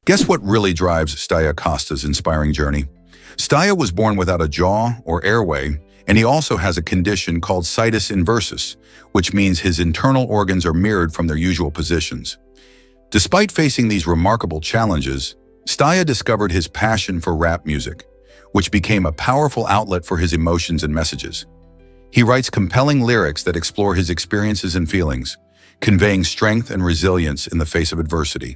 Guess what really drives Staya Costa's inspiring journey? Staya was born without a jaw or airway, and he also has a condition called situs inversus, which means his internal organs are mirrored from their usual positions. Despite facing these remarkable challenges, Staya discovered his passion for rap music, which became a powerful outlet for his emotions and messages. He writes compelling lyrics that explore his experiences and feelings, conveying strength and resilience in the face of adversity.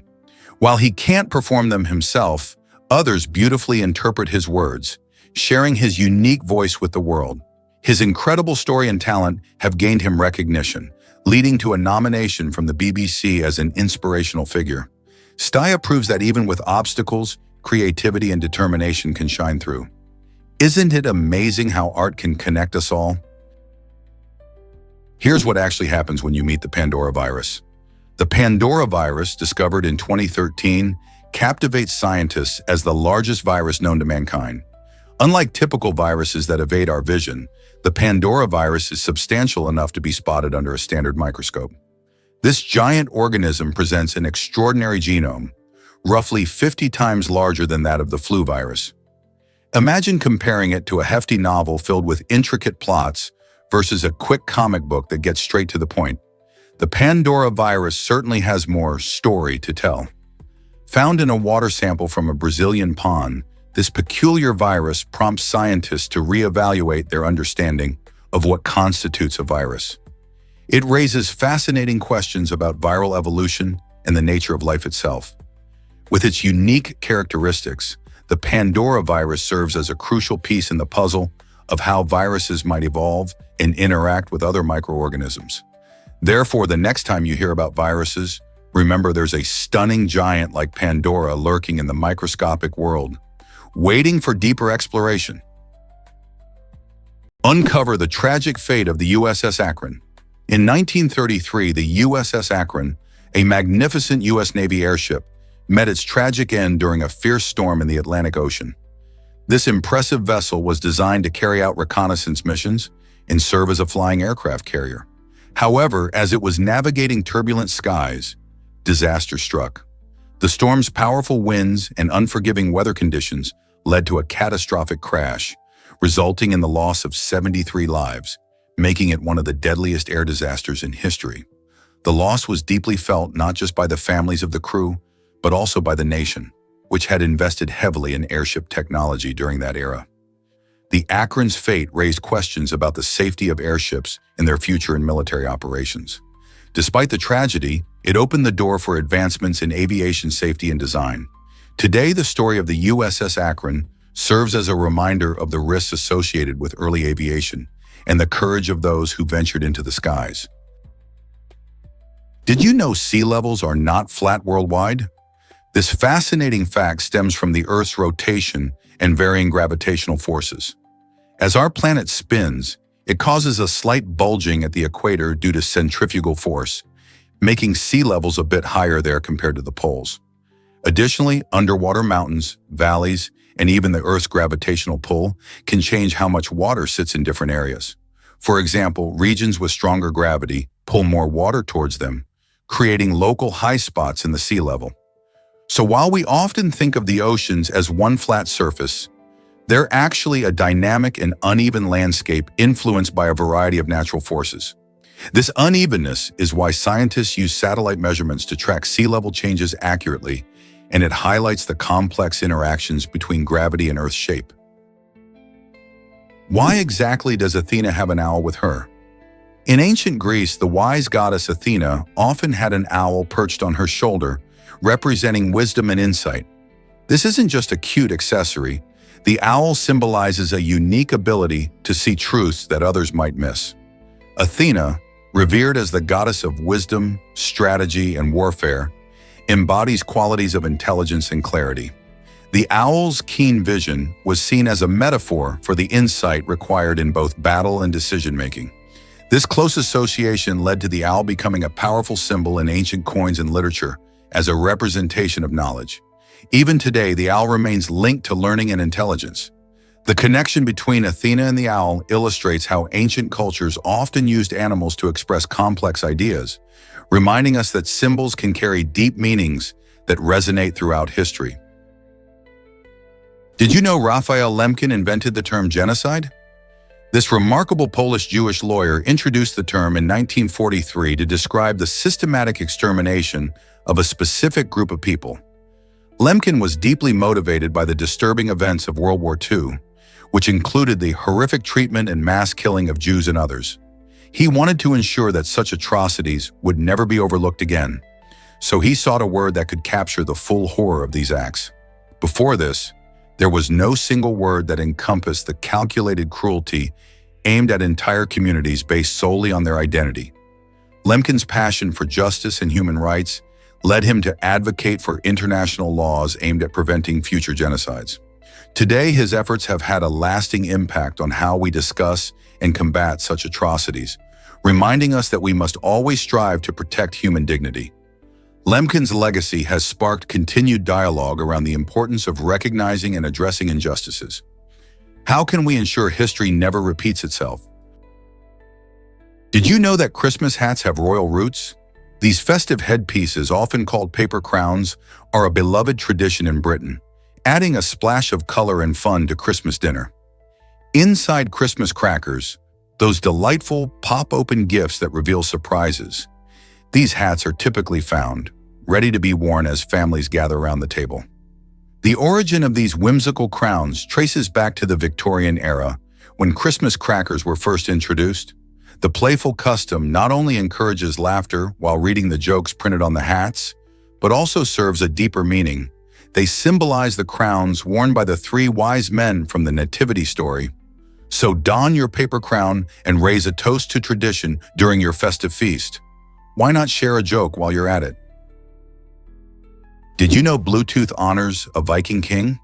While he can't perform them himself, others beautifully interpret his words, sharing his unique voice with the world. His incredible story and talent have gained him recognition, leading to a nomination from the BBC as an inspirational figure. Staya proves that even with obstacles, creativity and determination can shine through. Isn't it amazing how art can connect us all? Here's what actually happens when you meet the Pandora virus. The Pandora virus, discovered in 2013, captivates scientists as the largest virus known to mankind. Unlike typical viruses that evade our vision, the Pandora virus is substantial enough to be spotted under a standard microscope. This giant organism presents an extraordinary genome, roughly 50 times larger than that of the flu virus. Imagine comparing it to a hefty novel filled with intricate plots versus a quick comic book that gets straight to the point. The Pandora virus certainly has more story to tell. Found in a water sample from a Brazilian pond, this peculiar virus prompts scientists to reevaluate their understanding of what constitutes a virus. It raises fascinating questions about viral evolution and the nature of life itself. With its unique characteristics, the Pandora virus serves as a crucial piece in the puzzle of how viruses might evolve and interact with other microorganisms. Therefore, the next time you hear about viruses, remember there's a stunning giant like Pandora lurking in the microscopic world, waiting for deeper exploration. Uncover the tragic fate of the USS Akron. In 1933, the USS Akron, a magnificent U.S. Navy airship, met its tragic end during a fierce storm in the Atlantic Ocean. This impressive vessel was designed to carry out reconnaissance missions and serve as a flying aircraft carrier. However, as it was navigating turbulent skies, disaster struck. The storm's powerful winds and unforgiving weather conditions led to a catastrophic crash, resulting in the loss of 73 lives, making it one of the deadliest air disasters in history. The loss was deeply felt not just by the families of the crew, but also by the nation, which had invested heavily in airship technology during that era. The Akron's fate raised questions about the safety of airships and their future in military operations. Despite the tragedy, it opened the door for advancements in aviation safety and design. Today, the story of the USS Akron serves as a reminder of the risks associated with early aviation and the courage of those who ventured into the skies. Did you know sea levels are not flat worldwide? This fascinating fact stems from the Earth's rotation and varying gravitational forces. As our planet spins, it causes a slight bulging at the equator due to centrifugal force, making sea levels a bit higher there compared to the poles. Additionally, underwater mountains, valleys, and even the Earth's gravitational pull can change how much water sits in different areas. For example, regions with stronger gravity pull more water towards them, creating local high spots in the sea level. So while we often think of the oceans as one flat surface, they're actually a dynamic and uneven landscape influenced by a variety of natural forces. This unevenness is why scientists use satellite measurements to track sea level changes accurately, and it highlights the complex interactions between gravity and Earth's shape. Why exactly does Athena have an owl with her? In ancient Greece, the wise goddess Athena often had an owl perched on her shoulder, representing wisdom and insight. This isn't just a cute accessory. The owl symbolizes a unique ability to see truths that others might miss. Athena, revered as the goddess of wisdom, strategy, and warfare, embodies qualities of intelligence and clarity. The owl's keen vision was seen as a metaphor for the insight required in both battle and decision-making. This close association led to the owl becoming a powerful symbol in ancient coins and literature as a representation of knowledge. Even today, the owl remains linked to learning and intelligence. The connection between Athena and the owl illustrates how ancient cultures often used animals to express complex ideas, reminding us that symbols can carry deep meanings that resonate throughout history. Did you know Raphael Lemkin invented the term genocide? This remarkable Polish-Jewish lawyer introduced the term in 1943 to describe the systematic extermination of a specific group of people. Lemkin was deeply motivated by the disturbing events of World War II, which included the horrific treatment and mass killing of Jews and others. He wanted to ensure that such atrocities would never be overlooked again, so he sought a word that could capture the full horror of these acts. Before this, there was no single word that encompassed the calculated cruelty aimed at entire communities based solely on their identity. Lemkin's passion for justice and human rights led him to advocate for international laws aimed at preventing future genocides. Today, his efforts have had a lasting impact on how we discuss and combat such atrocities, reminding us that we must always strive to protect human dignity. Lemkin's legacy has sparked continued dialogue around the importance of recognizing and addressing injustices. How can we ensure history never repeats itself? Did you know that Christmas hats have royal roots? These festive headpieces, often called paper crowns, are a beloved tradition in Britain, adding a splash of color and fun to Christmas dinner. Inside Christmas crackers, those delightful pop-open gifts that reveal surprises, these hats are typically found, ready to be worn as families gather around the table. The origin of these whimsical crowns traces back to the Victorian era, when Christmas crackers were first introduced. The playful custom not only encourages laughter while reading the jokes printed on the hats, but also serves a deeper meaning. They symbolize the crowns worn by the three wise men from the Nativity story. So don your paper crown and raise a toast to tradition during your festive feast. Why not share a joke while you're at it? Did you know Bluetooth honors a Viking king?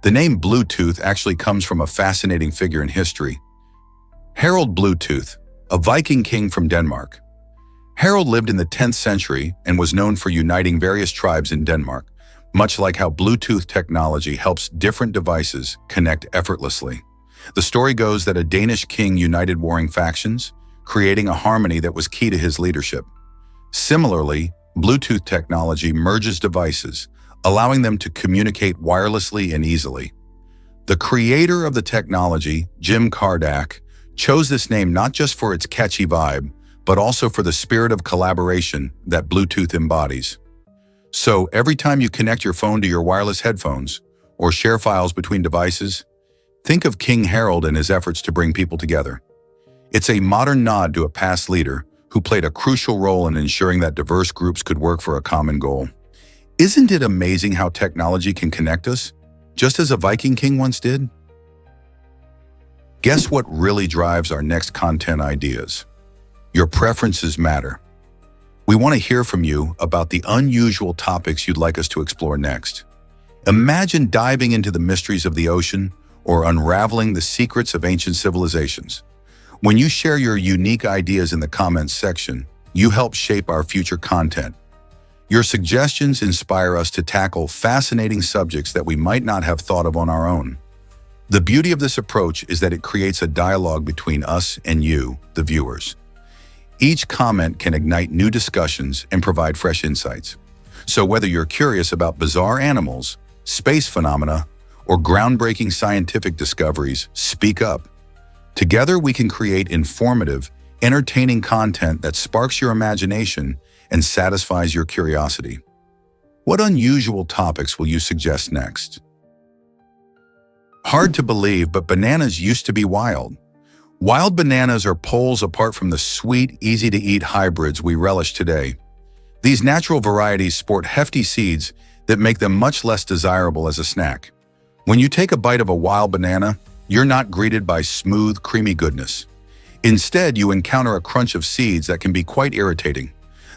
The name Bluetooth actually comes from a fascinating figure in history, Harald Bluetooth, a Viking king from Denmark. Harald lived in the 10th century and was known for uniting various tribes in Denmark, much like how Bluetooth technology helps different devices connect effortlessly. The story goes that a Danish king united warring factions, creating a harmony that was key to his leadership. Similarly, Bluetooth technology merges devices, allowing them to communicate wirelessly and easily. The creator of the technology, Jim Kardak, chose this name not just for its catchy vibe, but also for the spirit of collaboration that Bluetooth embodies. So every time you connect your phone to your wireless headphones or share files between devices, think of King Harold and his efforts to bring people together. It's a modern nod to a past leader who played a crucial role in ensuring that diverse groups could work for a common goal. Isn't it amazing how technology can connect us, just as a Viking king once did? Guess what really drives our next content ideas? Your preferences matter. We want to hear from you about the unusual topics you'd like us to explore next. Imagine diving into the mysteries of the ocean or unraveling the secrets of ancient civilizations. When you share your unique ideas in the comments section, you help shape our future content. Your suggestions inspire us to tackle fascinating subjects that we might not have thought of on our own. The beauty of this approach is that it creates a dialogue between us and you, the viewers. Each comment can ignite new discussions and provide fresh insights. So whether you're curious about bizarre animals, space phenomena, or groundbreaking scientific discoveries, speak up. Together we can create informative, entertaining content that sparks your imagination and satisfies your curiosity. What unusual topics will you suggest next? Hard to believe, but bananas used to be wild. Wild bananas are poles apart from the sweet, easy-to-eat hybrids we relish today. These natural varieties sport hefty seeds that make them much less desirable as a snack. When you take a bite of a wild banana, you're not greeted by smooth, creamy goodness. Instead, you encounter a crunch of seeds that can be quite irritating.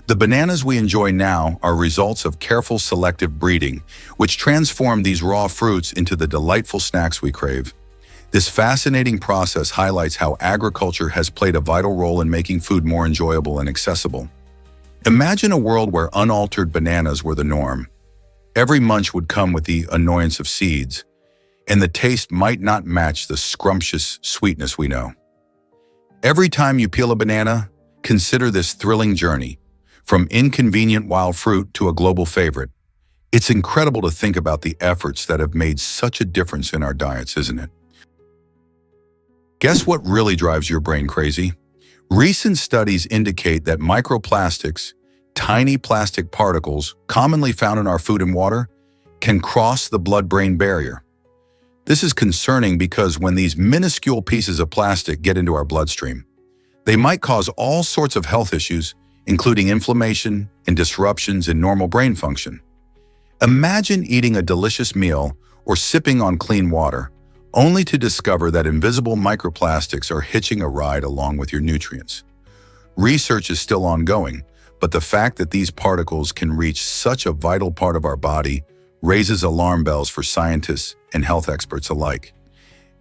The bananas we enjoy now are results of careful selective breeding, which transform these raw fruits into the delightful snacks we crave. This fascinating process highlights how agriculture has played a vital role in making food more enjoyable and accessible. Imagine a world where unaltered bananas were the norm. Every munch would come with the annoyance of seeds, and the taste might not match the scrumptious sweetness we know. Every time you peel a banana, consider this thrilling journey, from inconvenient wild fruit to a global favorite. It's incredible to think about the efforts that have made such a difference in our diets, isn't it? Guess what really drives your brain crazy? Recent studies indicate that microplastics, tiny plastic particles commonly found in our food and water, can cross the blood-brain barrier. This is concerning because when these minuscule pieces of plastic get into our bloodstream, they might cause all sorts of health issues, including inflammation and disruptions in normal brain function. Imagine eating a delicious meal or sipping on clean water, only to discover that invisible microplastics are hitching a ride along with your nutrients. Research is still ongoing, but the fact that these particles can reach such a vital part of our body raises alarm bells for scientists and health experts alike.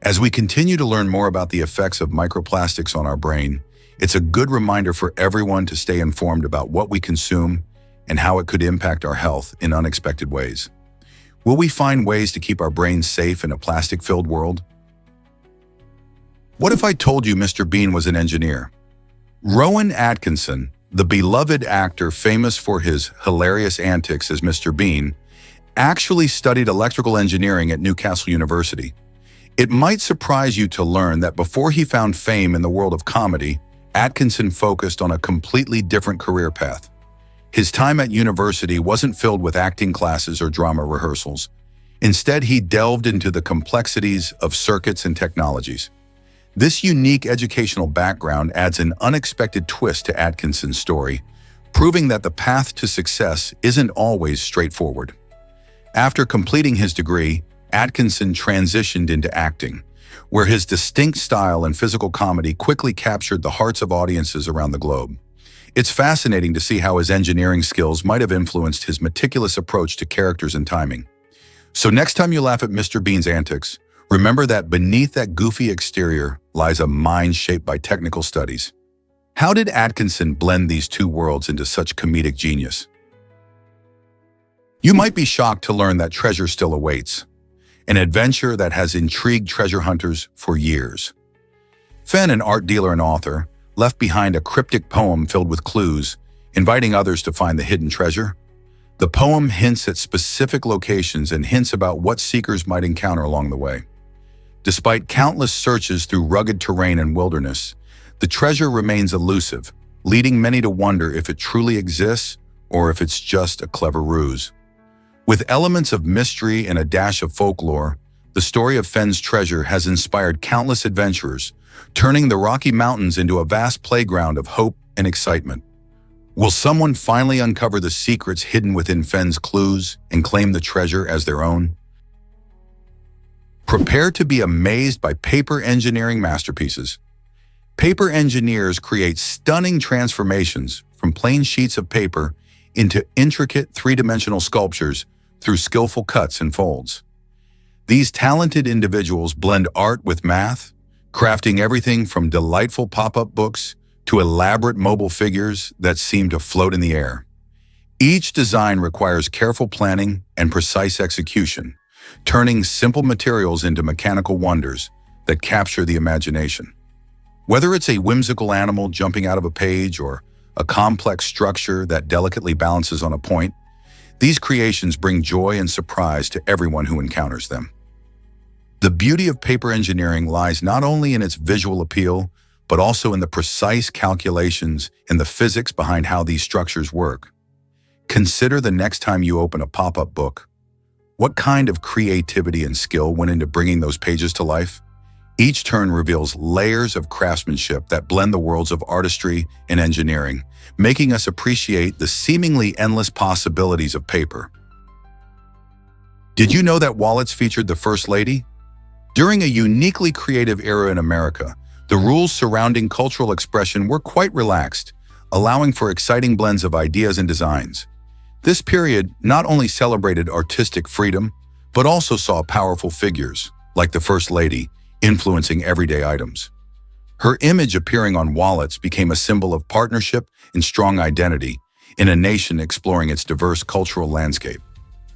As we continue to learn more about the effects of microplastics on our brain, it's a good reminder for everyone to stay informed about what we consume and how it could impact our health in unexpected ways. Will we find ways to keep our brains safe in a plastic-filled world? What if I told you Mr. Bean was an engineer? Rowan Atkinson, the beloved actor famous for his hilarious antics as Mr. Bean, actually studied electrical engineering at Newcastle University. It might surprise you to learn that before he found fame in the world of comedy, Atkinson focused on a completely different career path. His time at university wasn't filled with acting classes or drama rehearsals. Instead, he delved into the complexities of circuits and technologies. This unique educational background adds an unexpected twist to Atkinson's story, proving that the path to success isn't always straightforward. After completing his degree, Atkinson transitioned into acting, where his distinct style and physical comedy quickly captured the hearts of audiences around the globe. It's fascinating to see how his engineering skills might have influenced his meticulous approach to characters and timing. So next time you laugh at Mr. Bean's antics, remember that beneath that goofy exterior lies a mind shaped by technical studies. How did Atkinson blend these two worlds into such comedic genius? You might be shocked to learn that treasure still awaits, an adventure that has intrigued treasure hunters for years. Fenn, an art dealer and author, left behind a cryptic poem filled with clues, inviting others to find the hidden treasure. The poem hints at specific locations and hints about what seekers might encounter along the way. Despite countless searches through rugged terrain and wilderness, the treasure remains elusive, leading many to wonder if it truly exists or if it's just a clever ruse. With elements of mystery and a dash of folklore, the story of Fenn's treasure has inspired countless adventurers, turning the Rocky Mountains into a vast playground of hope and excitement. Will someone finally uncover the secrets hidden within Fenn's clues and claim the treasure as their own? Prepare to be amazed by paper engineering masterpieces. Paper engineers create stunning transformations from plain sheets of paper into intricate three-dimensional sculptures through skillful cuts and folds. These talented individuals blend art with math, crafting everything from delightful pop-up books to elaborate mobile figures that seem to float in the air. Each design requires careful planning and precise execution, turning simple materials into mechanical wonders that capture the imagination. Whether it's a whimsical animal jumping out of a page or a complex structure that delicately balances on a point, these creations bring joy and surprise to everyone who encounters them. The beauty of paper engineering lies not only in its visual appeal, but also in the precise calculations and the physics behind how these structures work. Consider the next time you open a pop-up book. What kind of creativity and skill went into bringing those pages to life? Each turn reveals layers of craftsmanship that blend the worlds of artistry and engineering, making us appreciate the seemingly endless possibilities of paper. Did you know that wallets featured the First Lady? During a uniquely creative era in America, the rules surrounding cultural expression were quite relaxed, allowing for exciting blends of ideas and designs. This period not only celebrated artistic freedom, but also saw powerful figures, like the First Lady, influencing everyday items. Her image appearing on wallets became a symbol of partnership and strong identity in a nation exploring its diverse cultural landscape.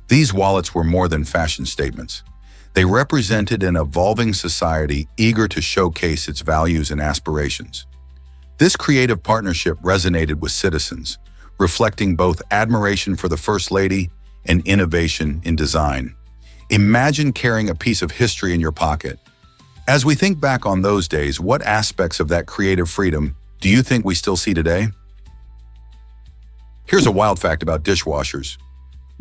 These wallets were more than fashion statements. They represented an evolving society eager to showcase its values and aspirations. This creative partnership resonated with citizens, reflecting both admiration for the First Lady and innovation in design. Imagine carrying a piece of history in your pocket. As we think back on those days, what aspects of that creative freedom do you think we still see today? Here's a wild fact about dishwashers.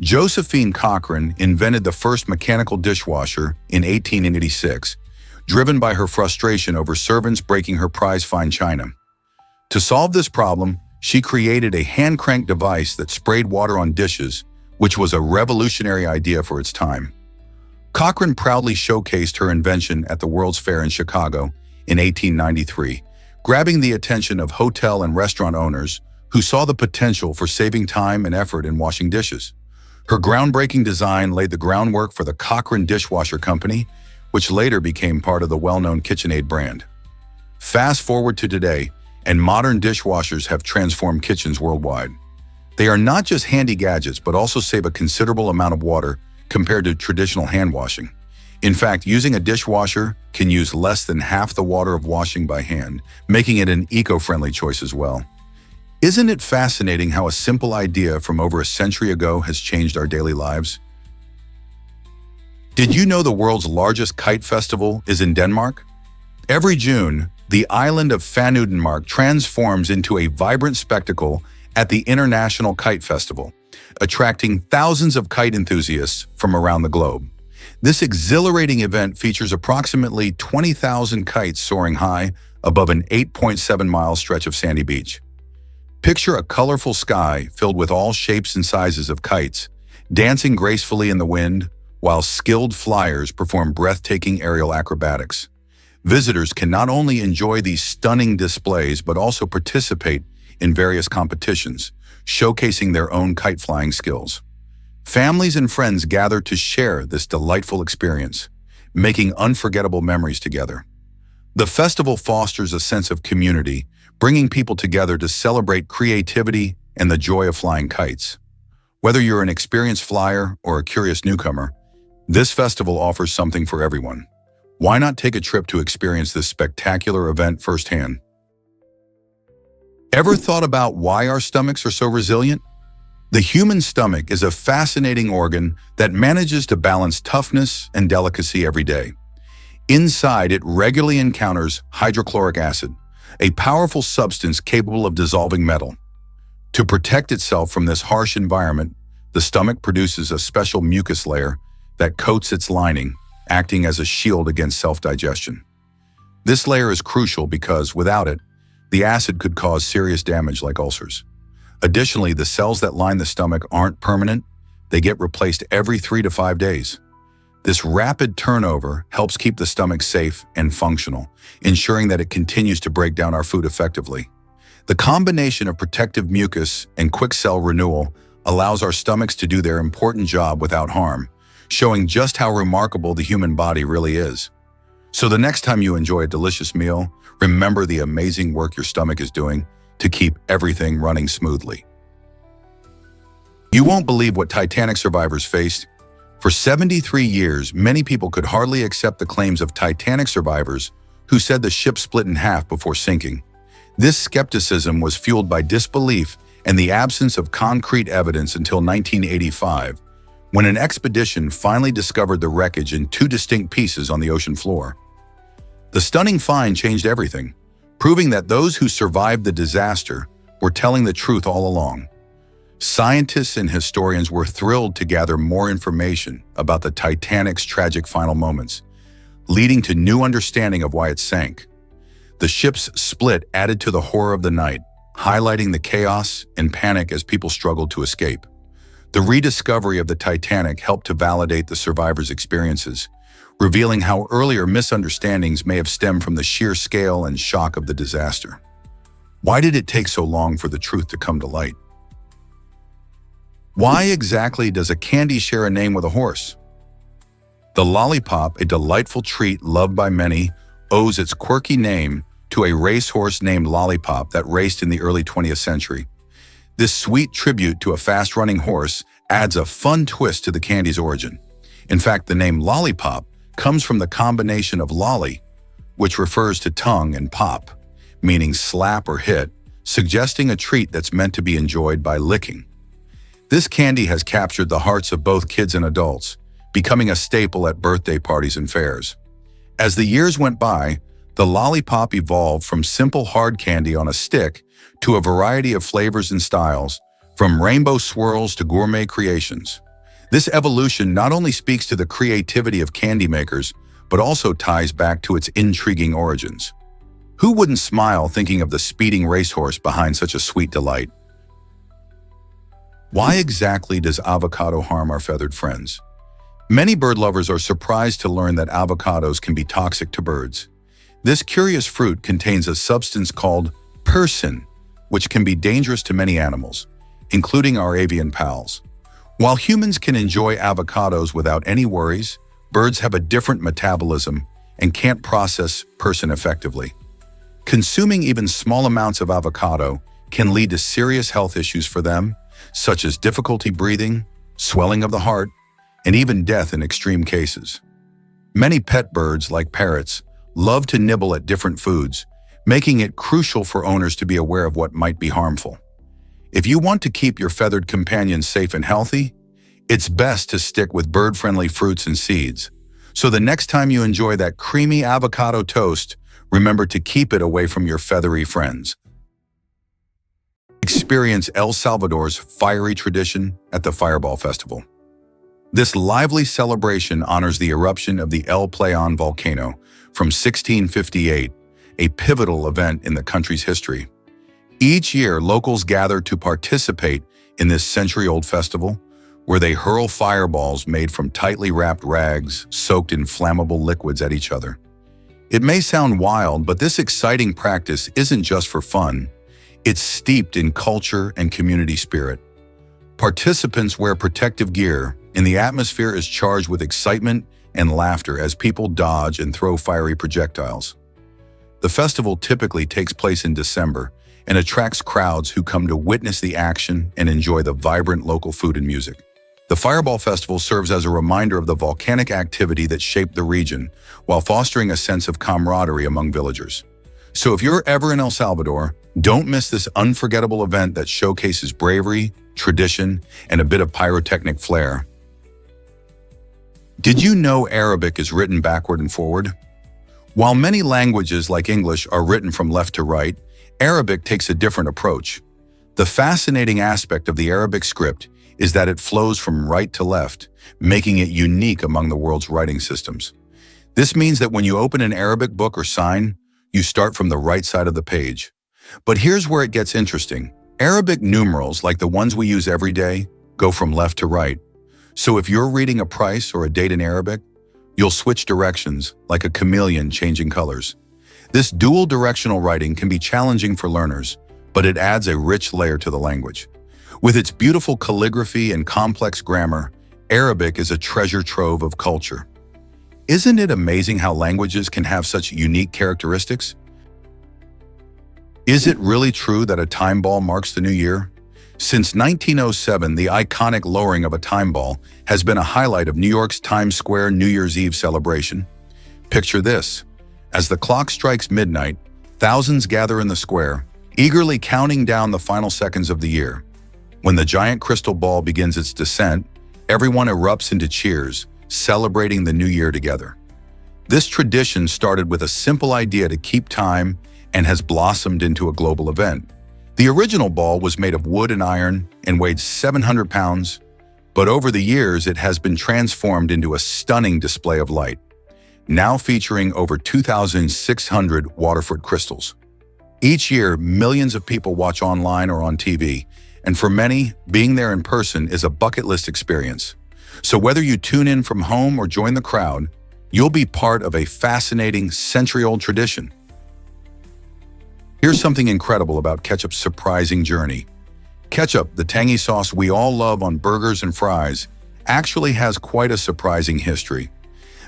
Josephine Cochrane invented the first mechanical dishwasher in 1886, driven by her frustration over servants breaking her prized fine china. To solve this problem, she created a hand-crank device that sprayed water on dishes, which was a revolutionary idea for its time. Cochrane proudly showcased her invention at the World's Fair in Chicago in 1893, grabbing the attention of hotel and restaurant owners who saw the potential for saving time and effort in washing dishes. Her groundbreaking design laid the groundwork for the Cochrane Dishwasher Company, which later became part of the well-known KitchenAid brand. Fast forward to today, and modern dishwashers have transformed kitchens worldwide. They are not just handy gadgets, but also save a considerable amount of water compared to traditional hand washing. In fact, using a dishwasher can use less than half the water of washing by hand, making it an eco-friendly choice as well. Isn't it fascinating how a simple idea from over a century ago has changed our daily lives? Did you know the world's largest kite festival is in Denmark? Every June, the island of Fanudenmark transforms into a vibrant spectacle at the International Kite Festival, attracting thousands of kite enthusiasts from around the globe. This exhilarating event features approximately 20,000 kites soaring high above an 8.7-mile stretch of sandy beach. Picture a colorful sky filled with all shapes and sizes of kites, dancing gracefully in the wind, while skilled flyers perform breathtaking aerial acrobatics. Visitors can not only enjoy these stunning displays, but also participate in various competitions, showcasing their own kite flying skills. Families and friends gather to share this delightful experience, making unforgettable memories together. The festival fosters a sense of community, bringing people together to celebrate creativity and the joy of flying kites. Whether you're an experienced flyer or a curious newcomer, this festival offers something for everyone. Why not take a trip to experience this spectacular event firsthand? Ever thought about why our stomachs are so resilient? The human stomach is a fascinating organ that manages to balance toughness and delicacy every day. Inside, it regularly encounters hydrochloric acid, a powerful substance capable of dissolving metal. To protect itself from this harsh environment, the stomach produces a special mucus layer that coats its lining, acting as a shield against self-digestion. This layer is crucial because, without it, the acid could cause serious damage like ulcers. Additionally, the cells that line the stomach aren't permanent. They get replaced every 3 to 5 days. This rapid turnover helps keep the stomach safe and functional, ensuring that it continues to break down our food effectively. The combination of protective mucus and quick cell renewal allows our stomachs to do their important job without harm, showing just how remarkable the human body really is. So the next time you enjoy a delicious meal, remember the amazing work your stomach is doing to keep everything running smoothly. You won't believe what Titanic survivors faced. For 73 years, many people could hardly accept the claims of Titanic survivors who said the ship split in half before sinking. This skepticism was fueled by disbelief and the absence of concrete evidence until 1985, when an expedition finally discovered the wreckage in 2 distinct pieces on the ocean floor. The stunning find changed everything, proving that those who survived the disaster were telling the truth all along. Scientists and historians were thrilled to gather more information about the Titanic's tragic final moments, leading to new understanding of why it sank. The ship's split added to the horror of the night, highlighting the chaos and panic as people struggled to escape. The rediscovery of the Titanic helped to validate the survivors' experiences, revealing how earlier misunderstandings may have stemmed from the sheer scale and shock of the disaster. Why did it take so long for the truth to come to light? Why exactly does a candy share a name with a horse? The lollipop, a delightful treat loved by many, owes its quirky name to a racehorse named Lollipop that raced in the early 20th century. This sweet tribute to a fast-running horse adds a fun twist to the candy's origin. In fact, the name Lollipop comes from the combination of lolly, which refers to tongue, and pop, meaning slap or hit, suggesting a treat that's meant to be enjoyed by licking. This candy has captured the hearts of both kids and adults, becoming a staple at birthday parties and fairs. As the years went by, the lollipop evolved from simple hard candy on a stick to a variety of flavors and styles, from rainbow swirls to gourmet creations. This evolution not only speaks to the creativity of candy makers, but also ties back to its intriguing origins. Who wouldn't smile thinking of the speeding racehorse behind such a sweet delight? Why exactly does avocado harm our feathered friends? Many bird lovers are surprised to learn that avocados can be toxic to birds. This curious fruit contains a substance called persin, which can be dangerous to many animals, including our avian pals. While humans can enjoy avocados without any worries, birds have a different metabolism and can't process persin effectively. Consuming even small amounts of avocado can lead to serious health issues for them, such as difficulty breathing, swelling of the heart, and even death in extreme cases. Many pet birds, like parrots, love to nibble at different foods, making it crucial for owners to be aware of what might be harmful. If you want to keep your feathered companions safe and healthy, it's best to stick with bird-friendly fruits and seeds. So the next time you enjoy that creamy avocado toast, remember to keep it away from your feathery friends. Experience El Salvador's fiery tradition at the Fireball Festival. This lively celebration honors the eruption of the El Playón volcano from 1658, a pivotal event in the country's history. Each year, locals gather to participate in this century-old festival, where they hurl fireballs made from tightly wrapped rags soaked in flammable liquids at each other. It may sound wild, but this exciting practice isn't just for fun. It's steeped in culture and community spirit. Participants wear protective gear, and the atmosphere is charged with excitement and laughter as people dodge and throw fiery projectiles. The festival typically takes place in December and attracts crowds who come to witness the action and enjoy the vibrant local food and music. The Fireball Festival serves as a reminder of the volcanic activity that shaped the region, while fostering a sense of camaraderie among villagers. So if you're ever in El Salvador, don't miss this unforgettable event that showcases bravery, tradition, and a bit of pyrotechnic flair. Did you know Arabic is written backward and forward? While many languages like English are written from left to right, Arabic takes a different approach. The fascinating aspect of the Arabic script is that it flows from right to left, making it unique among the world's writing systems. This means that when you open an Arabic book or sign, you start from the right side of the page. But here's where it gets interesting. Arabic numerals, like the ones we use every day, go from left to right. So if you're reading a price or a date in Arabic, you'll switch directions like a chameleon changing colors. This dual directional writing can be challenging for learners, but it adds a rich layer to the language. With its beautiful calligraphy and complex grammar, Arabic is a treasure trove of culture. Isn't it amazing how languages can have such unique characteristics? Is it really true that a time ball marks the new year? Since 1907, the iconic lowering of a time ball has been a highlight of New York's Times Square New Year's Eve celebration. Picture this. As the clock strikes midnight, thousands gather in the square, eagerly counting down the final seconds of the year. When the giant crystal ball begins its descent, everyone erupts into cheers, celebrating the new year together. This tradition started with a simple idea to keep time and has blossomed into a global event. The original ball was made of wood and iron and weighed 700 pounds, but over the years it has been transformed into a stunning display of light, now featuring over 2,600 waterford crystals. Each year, millions of people watch online or on TV, and for many, being there in person is a bucket list experience. So whether you tune in from home or join the crowd, you'll be part of a fascinating century-old tradition. Here's something incredible about ketchup's surprising journey. Ketchup, the tangy sauce we all love on burgers and fries, actually has quite a surprising history.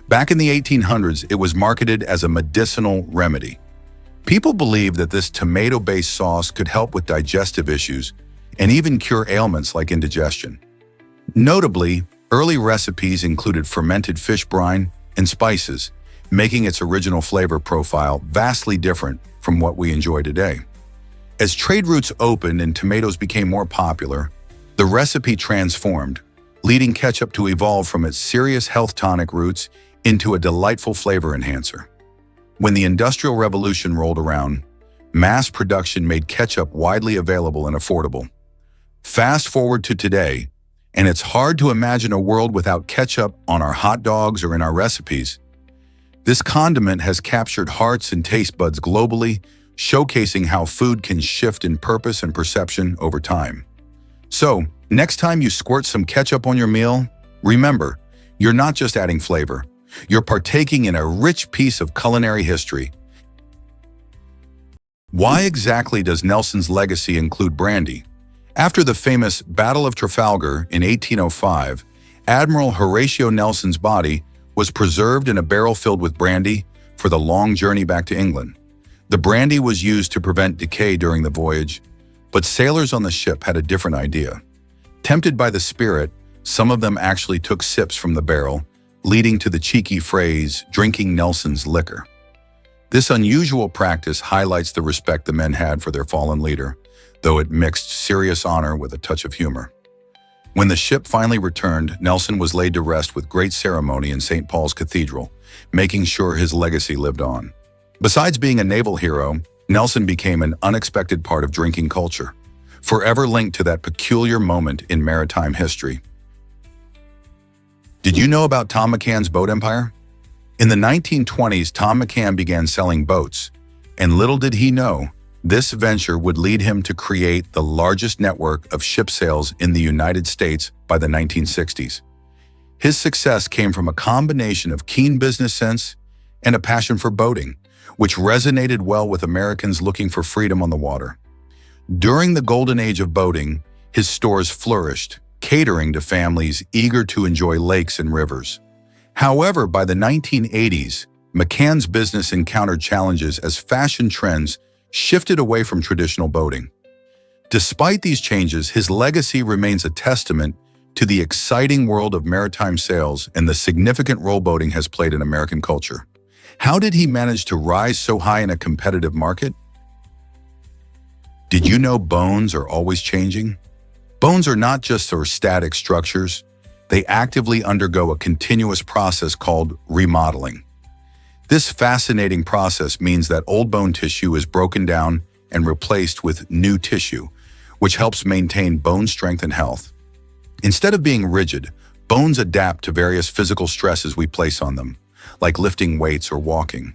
Back in the 1800s, it was marketed as a medicinal remedy. People believed that this tomato-based sauce could help with digestive issues and even cure ailments like indigestion. Notably, early recipes included fermented fish brine and spices, making its original flavor profile vastly different from what we enjoy today. As trade routes opened and tomatoes became more popular, The recipe transformed, leading ketchup to evolve from its serious health tonic roots into a delightful flavor enhancer. When the Industrial Revolution rolled around, mass production made ketchup widely available and affordable. Fast forward to today, and it's hard to imagine a world without ketchup on our hot dogs or in our recipes. This condiment has captured hearts and taste buds globally, showcasing how food can shift in purpose and perception over time. So, next time you squirt some ketchup on your meal, remember, you're not just adding flavor. You're partaking in a rich piece of culinary history. Why exactly does Nelson's legacy include brandy? After the famous Battle of Trafalgar in 1805, Admiral Horatio Nelson's body was preserved in a barrel filled with brandy for the long journey back to England. The brandy was used to prevent decay during the voyage, but sailors on the ship had a different idea. Tempted by the spirit, some of them actually took sips from the barrel, leading to the cheeky phrase, "drinking Nelson's liquor." This unusual practice highlights the respect the men had for their fallen leader, though it mixed serious honor with a touch of humor. When the ship finally returned, Nelson was laid to rest with great ceremony in St. Paul's Cathedral, making sure his legacy lived on. Besides being a naval hero, Nelson became an unexpected part of drinking culture, forever linked to that peculiar moment in maritime history. Did you know about Tom McCann's boat empire? In the 1920s, Tom McCann began selling boats, and little did he know, this venture would lead him to create the largest network of ship sales in the United States by the 1960s. His success came from a combination of keen business sense and a passion for boating, which resonated well with Americans looking for freedom on the water. During the golden age of boating, his stores flourished, catering to families eager to enjoy lakes and rivers. However, by the 1980s, McCann's business encountered challenges as fashion trends shifted away from traditional boating. Despite these changes, his legacy remains a testament to the exciting world of maritime sales and the significant role boating has played in American culture. How did he manage to rise so high in a competitive market? Did you know bones are always changing? Bones are not just static structures. They actively undergo a continuous process called remodeling. This fascinating process means that old bone tissue is broken down and replaced with new tissue, which helps maintain bone strength and health. Instead of being rigid, bones adapt to various physical stresses we place on them, like lifting weights or walking.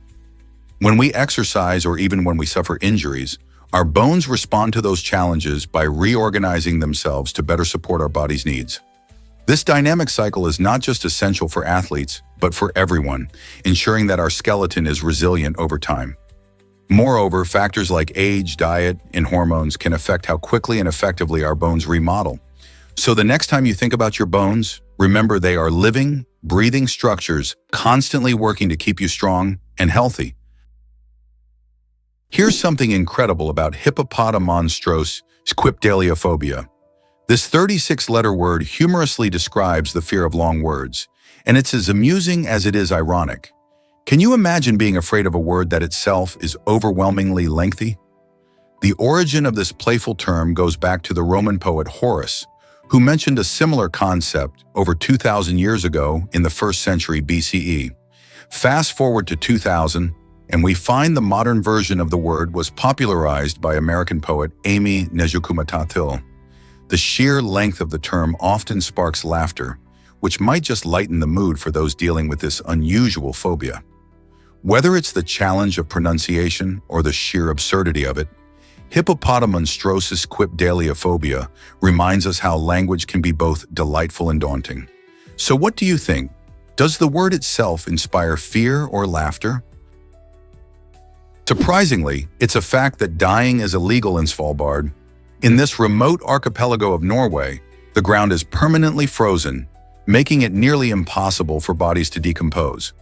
When we exercise or even when we suffer injuries, our bones respond to those challenges by reorganizing themselves to better support our body's needs. This dynamic cycle is not just essential for athletes, but for everyone, ensuring that our skeleton is resilient over time. Moreover, factors like age, diet, and hormones can affect how quickly and effectively our bones remodel. So the next time you think about your bones, remember they are living, breathing structures constantly working to keep you strong and healthy. Here's something incredible about hippopotamonstrose squipedaliophobia. This 36-letter word humorously describes the fear of long words, and it's as amusing as it is ironic. Can you imagine being afraid of a word that itself is overwhelmingly lengthy? The origin of this playful term goes back to the Roman poet Horace, who mentioned a similar concept over 2,000 years ago in the 1st century BCE. Fast forward to 2000, and we find the modern version of the word was popularized by American poet Amy Nezhukumatathil. The sheer length of the term often sparks laughter, which might just lighten the mood for those dealing with this unusual phobia. Whether it's the challenge of pronunciation or the sheer absurdity of it, hippopotamonstrose squipedaliophobia reminds us how language can be both delightful and daunting. So what do you think? Does the word itself inspire fear or laughter? Surprisingly, it's a fact that dying is illegal in Svalbard. In this remote archipelago of Norway, the ground is permanently frozen, making it nearly impossible for bodies to decompose.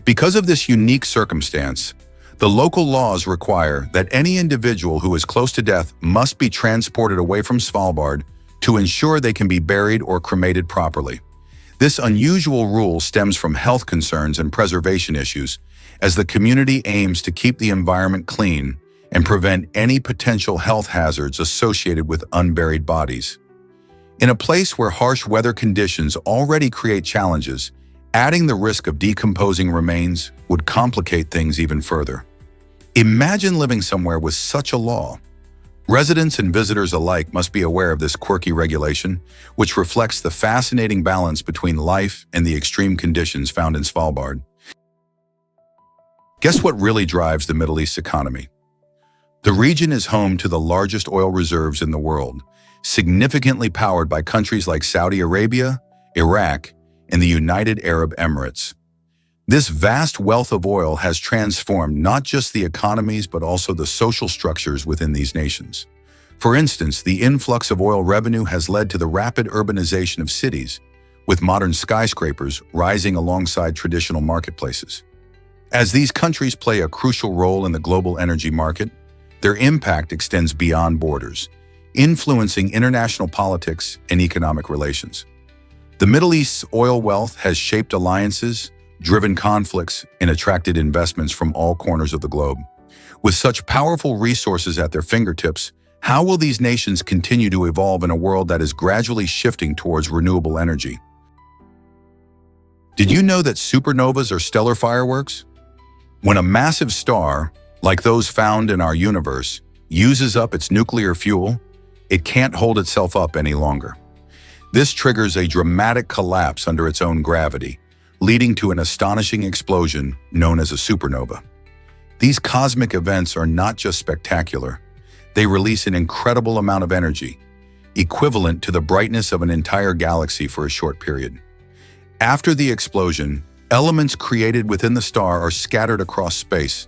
Because of this unique circumstance, the local laws require that any individual who is close to death must be transported away from Svalbard to ensure they can be buried or cremated properly. This unusual rule stems from health concerns and preservation issues, as the community aims to keep the environment clean and prevent any potential health hazards associated with unburied bodies. In a place where harsh weather conditions already create challenges, adding the risk of decomposing remains would complicate things even further. Imagine living somewhere with such a law. Residents and visitors alike must be aware of this quirky regulation, which reflects the fascinating balance between life and the extreme conditions found in Svalbard. Guess what really drives the Middle East's economy? The region is home to the largest oil reserves in the world, significantly powered by countries like Saudi Arabia, Iraq, and the United Arab Emirates. This vast wealth of oil has transformed not just the economies but also the social structures within these nations. For instance, the influx of oil revenue has led to the rapid urbanization of cities, with modern skyscrapers rising alongside traditional marketplaces. As these countries play a crucial role in the global energy market, their impact extends beyond borders, influencing international politics and economic relations. The Middle East's oil wealth has shaped alliances, driven conflicts, and attracted investments from all corners of the globe. With such powerful resources at their fingertips, how will these nations continue to evolve in a world that is gradually shifting towards renewable energy? Did you know that supernovas are stellar fireworks? When a massive star, like those found in our universe, uses up its nuclear fuel, it can't hold itself up any longer. This triggers a dramatic collapse under its own gravity, leading to an astonishing explosion known as a supernova. These cosmic events are not just spectacular, they release an incredible amount of energy, equivalent to the brightness of an entire galaxy for a short period. After the explosion, elements created within the star are scattered across space,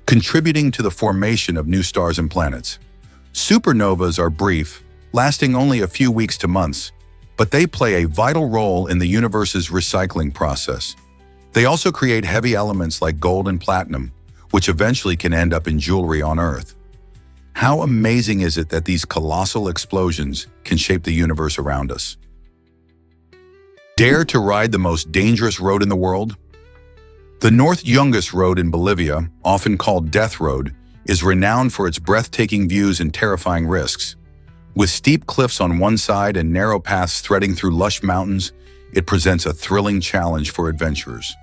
contributing to the formation of new stars and planets. Supernovas are brief, lasting only a few weeks to months, but they play a vital role in the universe's recycling process. They also create heavy elements like gold and platinum, which eventually can end up in jewelry on Earth. How amazing is it that these colossal explosions can shape the universe around us? Dare to ride the most dangerous road in the world? The North Yungas Road in Bolivia, often called Death Road, is renowned for its breathtaking views and terrifying risks. With steep cliffs on one side and narrow paths threading through lush mountains, it presents a thrilling challenge for adventurers.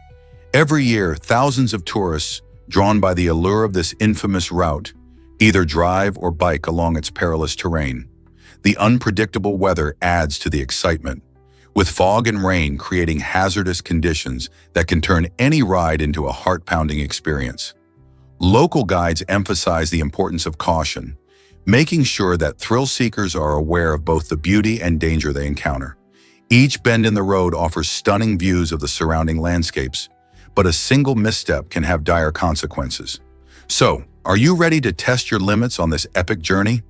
Every year, thousands of tourists, drawn by the allure of this infamous route, either drive or bike along its perilous terrain. The unpredictable weather adds to the excitement, with fog and rain creating hazardous conditions that can turn any ride into a heart-pounding experience. Local guides emphasize the importance of caution, making sure that thrill seekers are aware of both the beauty and danger they encounter. Each bend in the road offers stunning views of the surrounding landscapes, but a single misstep can have dire consequences. So, are you ready to test your limits on this epic journey?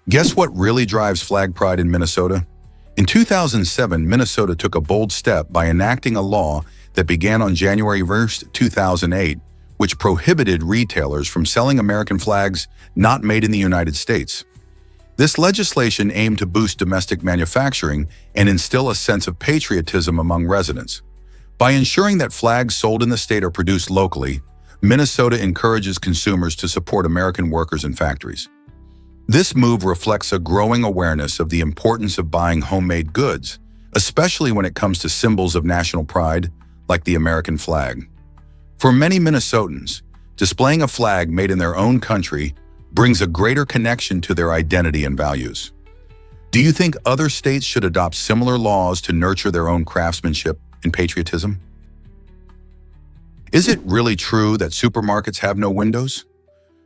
Guess what really drives flag pride in Minnesota? In 2007, Minnesota took a bold step by enacting a law that began on January 1st, 2008, which prohibited retailers from selling American flags not made in the United States. This legislation aimed to boost domestic manufacturing and instill a sense of patriotism among residents. By ensuring that flags sold in the state are produced locally, Minnesota encourages consumers to support American workers and factories. This move reflects a growing awareness of the importance of buying homemade goods, especially when it comes to symbols of national pride, like the American flag. For many Minnesotans, displaying a flag made in their own country brings a greater connection to their identity and values. Do you think other states should adopt similar laws to nurture their own craftsmanship and patriotism? Is it really true that supermarkets have no windows?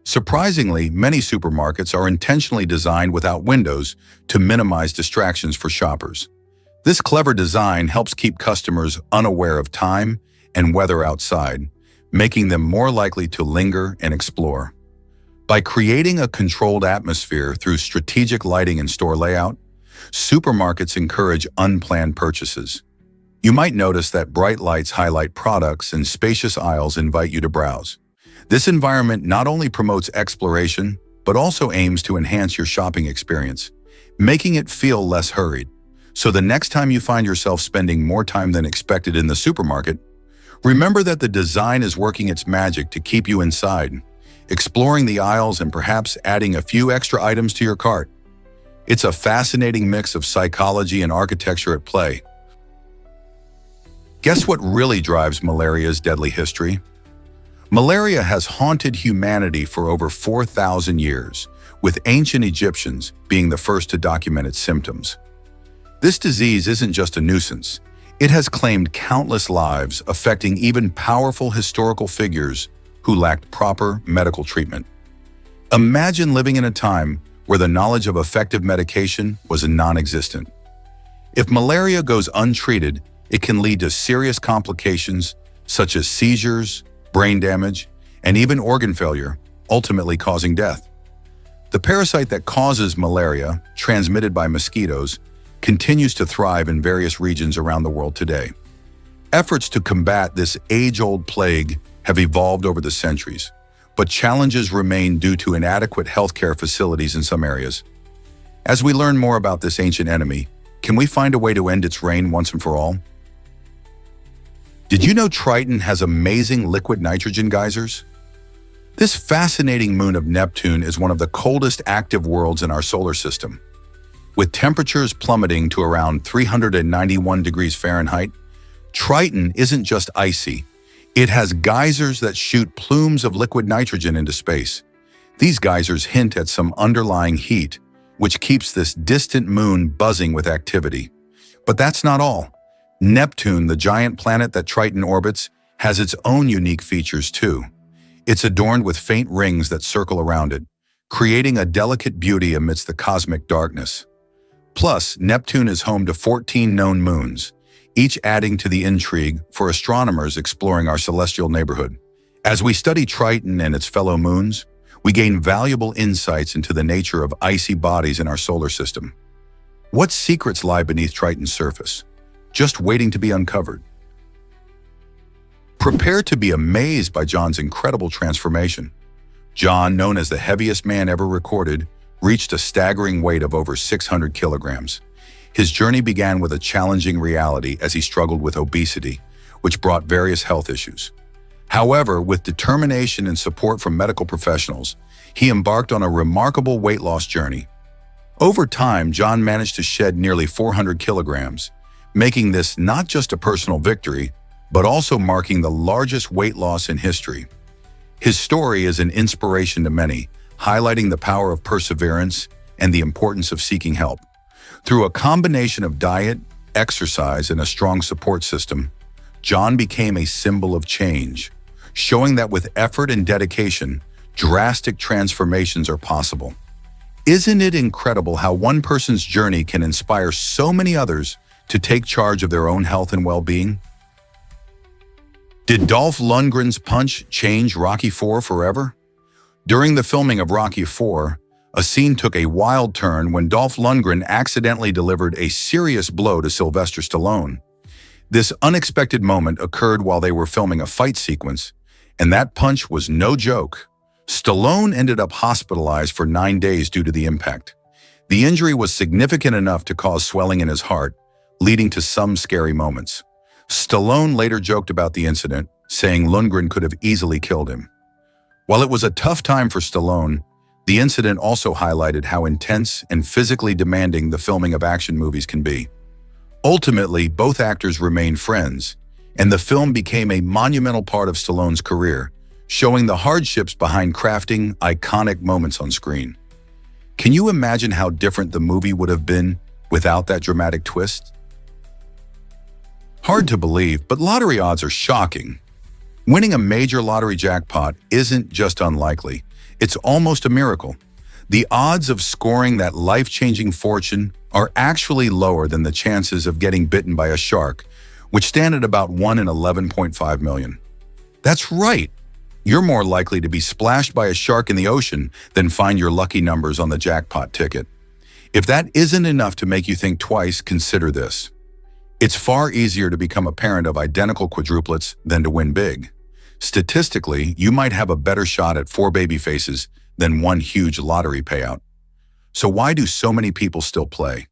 Surprisingly, many supermarkets are intentionally designed without windows to minimize distractions for shoppers. This clever design helps keep customers unaware of time and weather outside, making them more likely to linger and explore. By creating a controlled atmosphere through strategic lighting and store layout, supermarkets encourage unplanned purchases. You might notice that bright lights highlight products and spacious aisles invite you to browse. This environment not only promotes exploration, but also aims to enhance your shopping experience, making it feel less hurried. So the next time you find yourself spending more time than expected in the supermarket, remember that the design is working its magic to keep you inside, exploring the aisles and perhaps adding a few extra items to your cart. It's a fascinating mix of psychology and architecture at play. Guess what really drives malaria's deadly history? Malaria has haunted humanity for over 4,000 years, with ancient Egyptians being the first to document its symptoms. This disease isn't just a nuisance. It has claimed countless lives, affecting even powerful historical figures who lacked proper medical treatment. Imagine living in a time where the knowledge of effective medication was non-existent. If malaria goes untreated, it can lead to serious complications such as seizures, brain damage, and even organ failure, ultimately causing death. The parasite that causes malaria, transmitted by mosquitoes, continues to thrive in various regions around the world today. Efforts to combat this age-old plague have evolved over the centuries, but challenges remain due to inadequate healthcare facilities in some areas. As we learn more about this ancient enemy, can we find a way to end its reign once and for all? Did you know Triton has amazing liquid nitrogen geysers? This fascinating moon of Neptune is one of the coldest active worlds in our solar system. With temperatures plummeting to around 391 degrees Fahrenheit, Triton isn't just icy. It has geysers that shoot plumes of liquid nitrogen into space. These geysers hint at some underlying heat, which keeps this distant moon buzzing with activity. But that's not all. Neptune, the giant planet that Triton orbits, has its own unique features too. It's adorned with faint rings that circle around it, creating a delicate beauty amidst the cosmic darkness. Plus, Neptune is home to 14 known moons, each adding to the intrigue for astronomers exploring our celestial neighborhood. As we study Triton and its fellow moons, we gain valuable insights into the nature of icy bodies in our solar system. What secrets lie beneath Triton's surface, just waiting to be uncovered? Prepare to be amazed by John's incredible transformation. John, known as the heaviest man ever recorded, reached a staggering weight of over 600 kilograms. His journey began with a challenging reality as he struggled with obesity, which brought various health issues. However, with determination and support from medical professionals, he embarked on a remarkable weight loss journey. Over time, John managed to shed nearly 400 kilograms, making this not just a personal victory, but also marking the largest weight loss in history. His story is an inspiration to many, highlighting the power of perseverance and the importance of seeking help. Through a combination of diet, exercise, and a strong support system, John became a symbol of change, showing that with effort and dedication, drastic transformations are possible. Isn't it incredible how one person's journey can inspire so many others to take charge of their own health and well-being? Did Dolph Lundgren's punch change Rocky IV forever? During the filming of Rocky IV, a scene took a wild turn when Dolph Lundgren accidentally delivered a serious blow to Sylvester Stallone. This unexpected moment occurred while they were filming a fight sequence, and that punch was no joke. Stallone ended up hospitalized for 9 days due to the impact. The injury was significant enough to cause swelling in his heart, leading to some scary moments. Stallone later joked about the incident, saying Lundgren could have easily killed him. While it was a tough time for Stallone, the incident also highlighted how intense and physically demanding the filming of action movies can be. Ultimately, both actors remained friends, and the film became a monumental part of Stallone's career, showing the hardships behind crafting iconic moments on screen. Can you imagine how different the movie would have been without that dramatic twist? Hard to believe, but lottery odds are shocking. Winning a major lottery jackpot isn't just unlikely, it's almost a miracle. The odds of scoring that life-changing fortune are actually lower than the chances of getting bitten by a shark, which stand at about 1 in 11.5 million. That's right. You're more likely to be splashed by a shark in the ocean than find your lucky numbers on the jackpot ticket. If that isn't enough to make you think twice, consider this. It's far easier to become a parent of identical quadruplets than to win big. Statistically, you might have a better shot at 4 baby faces than one huge lottery payout. So why do so many people still play?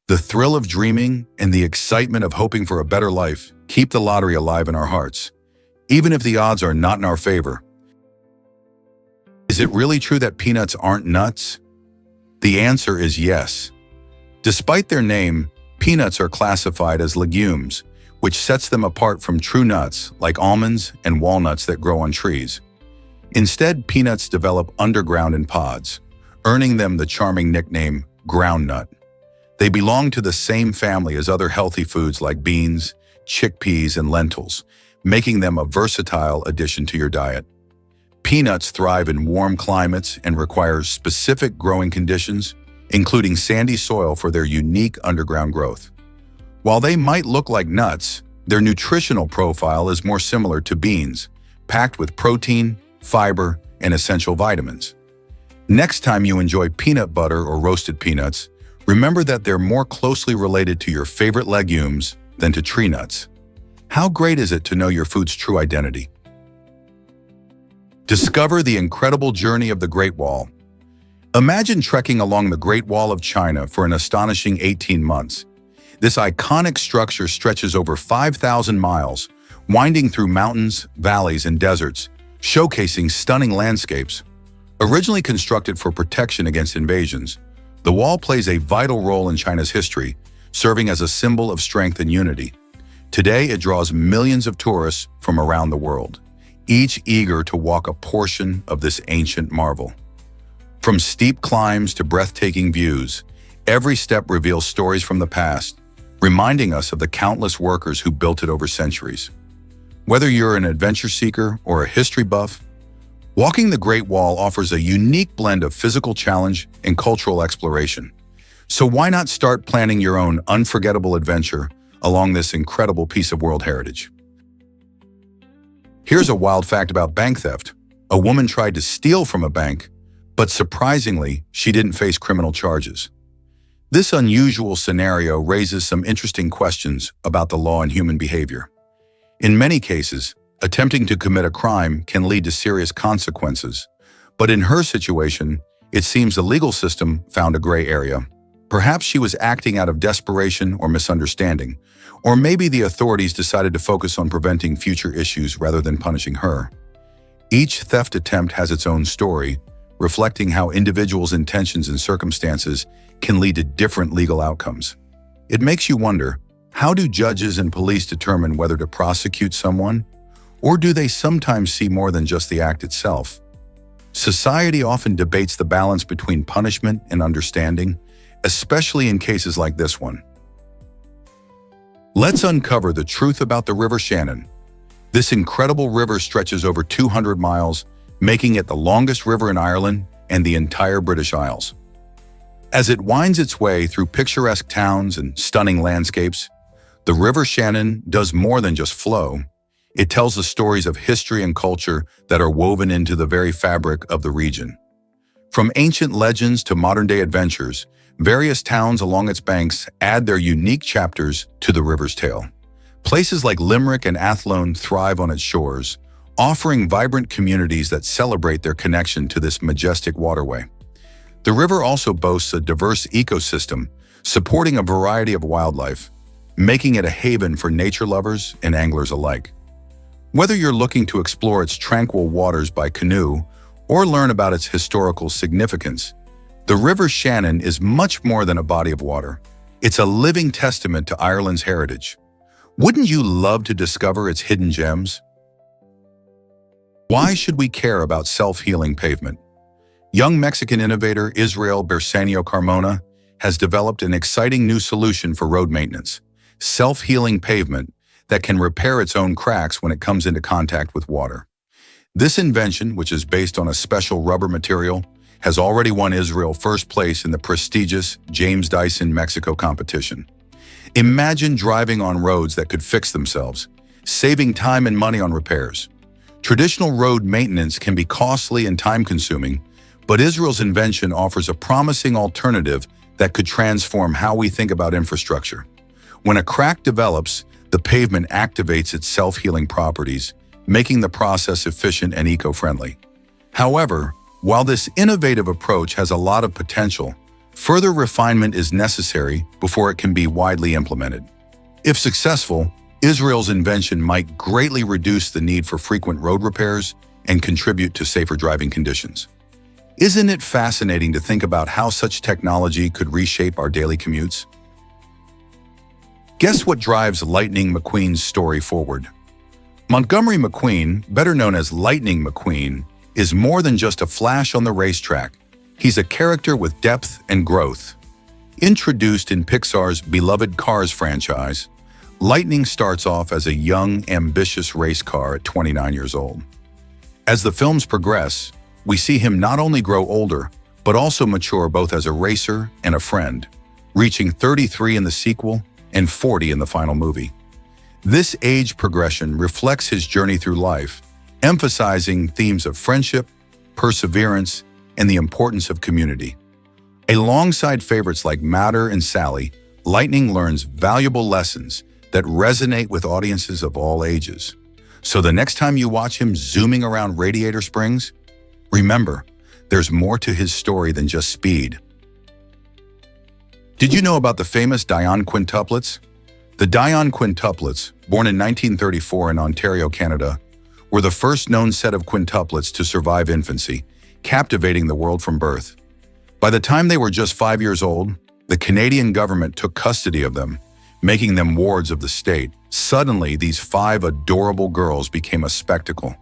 The thrill of dreaming and the excitement of hoping for a better life keep the lottery alive in our hearts, even if the odds are not in our favor. Is it really true that peanuts aren't nuts? The answer is yes. Despite their name, peanuts are classified as legumes, which sets them apart from true nuts like almonds and walnuts that grow on trees. Instead, peanuts develop underground in pods, earning them the charming nickname groundnut. They belong to the same family as other healthy foods like beans, chickpeas, and lentils, making them a versatile addition to your diet. Peanuts thrive in warm climates and require specific growing conditions, including sandy soil for their unique underground growth. While they might look like nuts, their nutritional profile is more similar to beans, packed with protein, fiber, and essential vitamins. Next time you enjoy peanut butter or roasted peanuts, remember that they're more closely related to your favorite legumes than to tree nuts. How great is it to know your food's true identity? Discover the incredible journey of the Great Wall. Imagine trekking along the Great Wall of China for an astonishing 18 months. This iconic structure stretches over 5,000 miles, winding through mountains, valleys, and deserts, showcasing stunning landscapes. Originally constructed for protection against invasions, the wall plays a vital role in China's history, serving as a symbol of strength and unity. Today, it draws millions of tourists from around the world, each eager to walk a portion of this ancient marvel. From steep climbs to breathtaking views, every step reveals stories from the past, reminding us of the countless workers who built it over centuries. Whether you're an adventure seeker or a history buff, walking the Great Wall offers a unique blend of physical challenge and cultural exploration. So why not start planning your own unforgettable adventure along this incredible piece of world heritage? Here's a wild fact about bank theft. A woman tried to steal from a bank, but surprisingly, she didn't face criminal charges. This unusual scenario raises some interesting questions about the law and human behavior. In many cases, attempting to commit a crime can lead to serious consequences, but in her situation, it seems the legal system found a gray area. Perhaps she was acting out of desperation or misunderstanding, or maybe the authorities decided to focus on preventing future issues rather than punishing her. Each theft attempt has its own story, reflecting how individuals' intentions and circumstances can lead to different legal outcomes. It makes you wonder, how do judges and police determine whether to prosecute someone? Or do they sometimes see more than just the act itself? Society often debates the balance between punishment and understanding, especially in cases like this one. Let's uncover the truth about the River Shannon. This incredible river stretches over 200 miles, making it the longest river in Ireland and the entire British Isles. As it winds its way through picturesque towns and stunning landscapes, the River Shannon does more than just flow. It tells the stories of history and culture that are woven into the very fabric of the region. From ancient legends to modern-day adventures, various towns along its banks add their unique chapters to the river's tale. Places like Limerick and Athlone thrive on its shores, offering vibrant communities that celebrate their connection to this majestic waterway. The river also boasts a diverse ecosystem, supporting a variety of wildlife, making it a haven for nature lovers and anglers alike. Whether you're looking to explore its tranquil waters by canoe or learn about its historical significance, the River Shannon is much more than a body of water. It's a living testament to Ireland's heritage. Wouldn't you love to discover its hidden gems? Why should we care about self-healing pavement? Young Mexican innovator Israel Bersanio Carmona has developed an exciting new solution for road maintenance: self-healing pavement that can repair its own cracks when it comes into contact with water. This invention, which is based on a special rubber material, has already won Israel first place in the prestigious James Dyson Mexico competition. Imagine driving on roads that could fix themselves, saving time and money on repairs. Traditional road maintenance can be costly and time-consuming, but Israel's invention offers a promising alternative that could transform how we think about infrastructure. When a crack develops, the pavement activates its self-healing properties, making the process efficient and eco-friendly. However, while this innovative approach has a lot of potential, further refinement is necessary before it can be widely implemented. If successful, Israel's invention might greatly reduce the need for frequent road repairs and contribute to safer driving conditions. Isn't it fascinating to think about how such technology could reshape our daily commutes? Guess what drives Lightning McQueen's story forward? Montgomery McQueen, better known as Lightning McQueen, is more than just a flash on the racetrack. He's a character with depth and growth. Introduced in Pixar's beloved Cars franchise, Lightning starts off as a young, ambitious race car at 29 years old. As the films progress, we see him not only grow older, but also mature both as a racer and a friend, reaching 33 in the sequel and 40 in the final movie. This age progression reflects his journey through life, emphasizing themes of friendship, perseverance, and the importance of community. Alongside favorites like Matter and Sally, Lightning learns valuable lessons that resonate with audiences of all ages. So the next time you watch him zooming around Radiator Springs, remember, there's more to his story than just speed. Did you know about the famous Dion quintuplets? The Dion quintuplets, born in 1934 in Ontario, Canada, were the first known set of quintuplets to survive infancy, captivating the world from birth. By the time they were just 5 years old, the Canadian government took custody of them, making them wards of the state. Suddenly, these 5 adorable girls became a spectacle,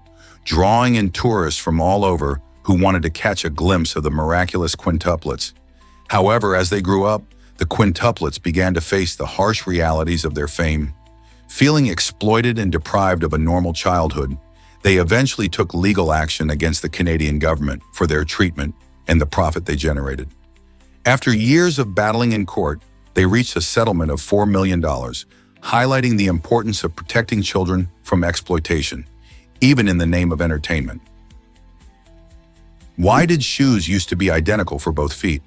drawing in tourists from all over who wanted to catch a glimpse of the miraculous quintuplets. However, as they grew up, the quintuplets began to face the harsh realities of their fame. Feeling exploited and deprived of a normal childhood, they eventually took legal action against the Canadian government for their treatment and the profit they generated. After years of battling in court, they reached a settlement of $4 million, highlighting the importance of protecting children from exploitation, even in the name of entertainment. Why did shoes used to be identical for both feet?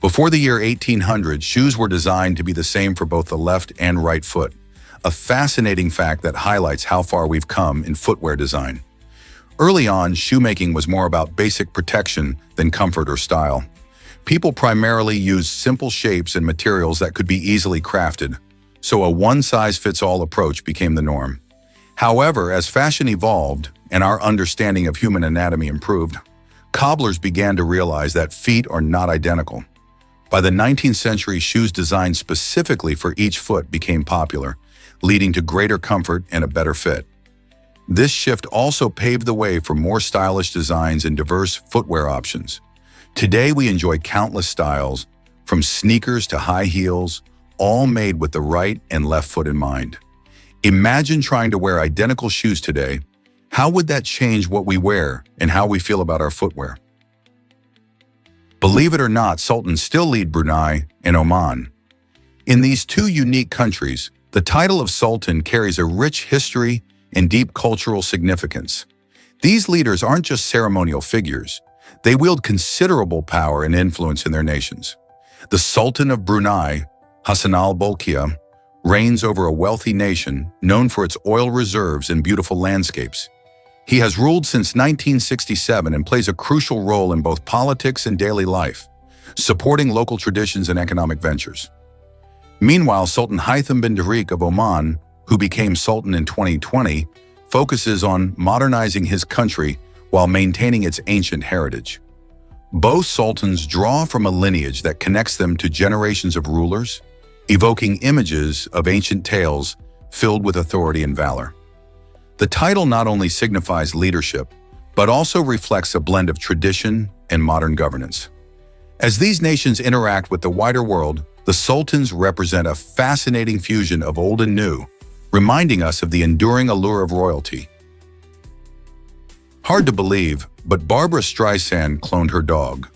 Before the year 1800, shoes were designed to be the same for both the left and right foot, a fascinating fact that highlights how far we've come in footwear design. Early on, shoemaking was more about basic protection than comfort or style. People primarily used simple shapes and materials that could be easily crafted, so a one-size-fits-all approach became the norm. However, as fashion evolved and our understanding of human anatomy improved, cobblers began to realize that feet are not identical. By the 19th century, shoes designed specifically for each foot became popular, leading to greater comfort and a better fit. This shift also paved the way for more stylish designs and diverse footwear options. Today, we enjoy countless styles, from sneakers to high heels, all made with the right and left foot in mind. Imagine trying to wear identical shoes today. How would that change what we wear and how we feel about our footwear? Believe it or not, sultans still lead Brunei and Oman. In these two unique countries, the title of sultan carries a rich history and deep cultural significance. These leaders aren't just ceremonial figures. They wield considerable power and influence in their nations. The Sultan of Brunei, Hassan al-Bolkiah, reigns over a wealthy nation known for its oil reserves and beautiful landscapes. He has ruled since 1967 and plays a crucial role in both politics and daily life, supporting local traditions and economic ventures. Meanwhile, Sultan Haitham bin Tariq of Oman, who became Sultan in 2020, focuses on modernizing his country while maintaining its ancient heritage. Both sultans draw from a lineage that connects them to generations of rulers, evoking images of ancient tales filled with authority and valor. The title not only signifies leadership, but also reflects a blend of tradition and modern governance. As these nations interact with the wider world, the sultans represent a fascinating fusion of old and new, reminding us of the enduring allure of royalty. Hard to believe, but Barbra Streisand cloned her dog.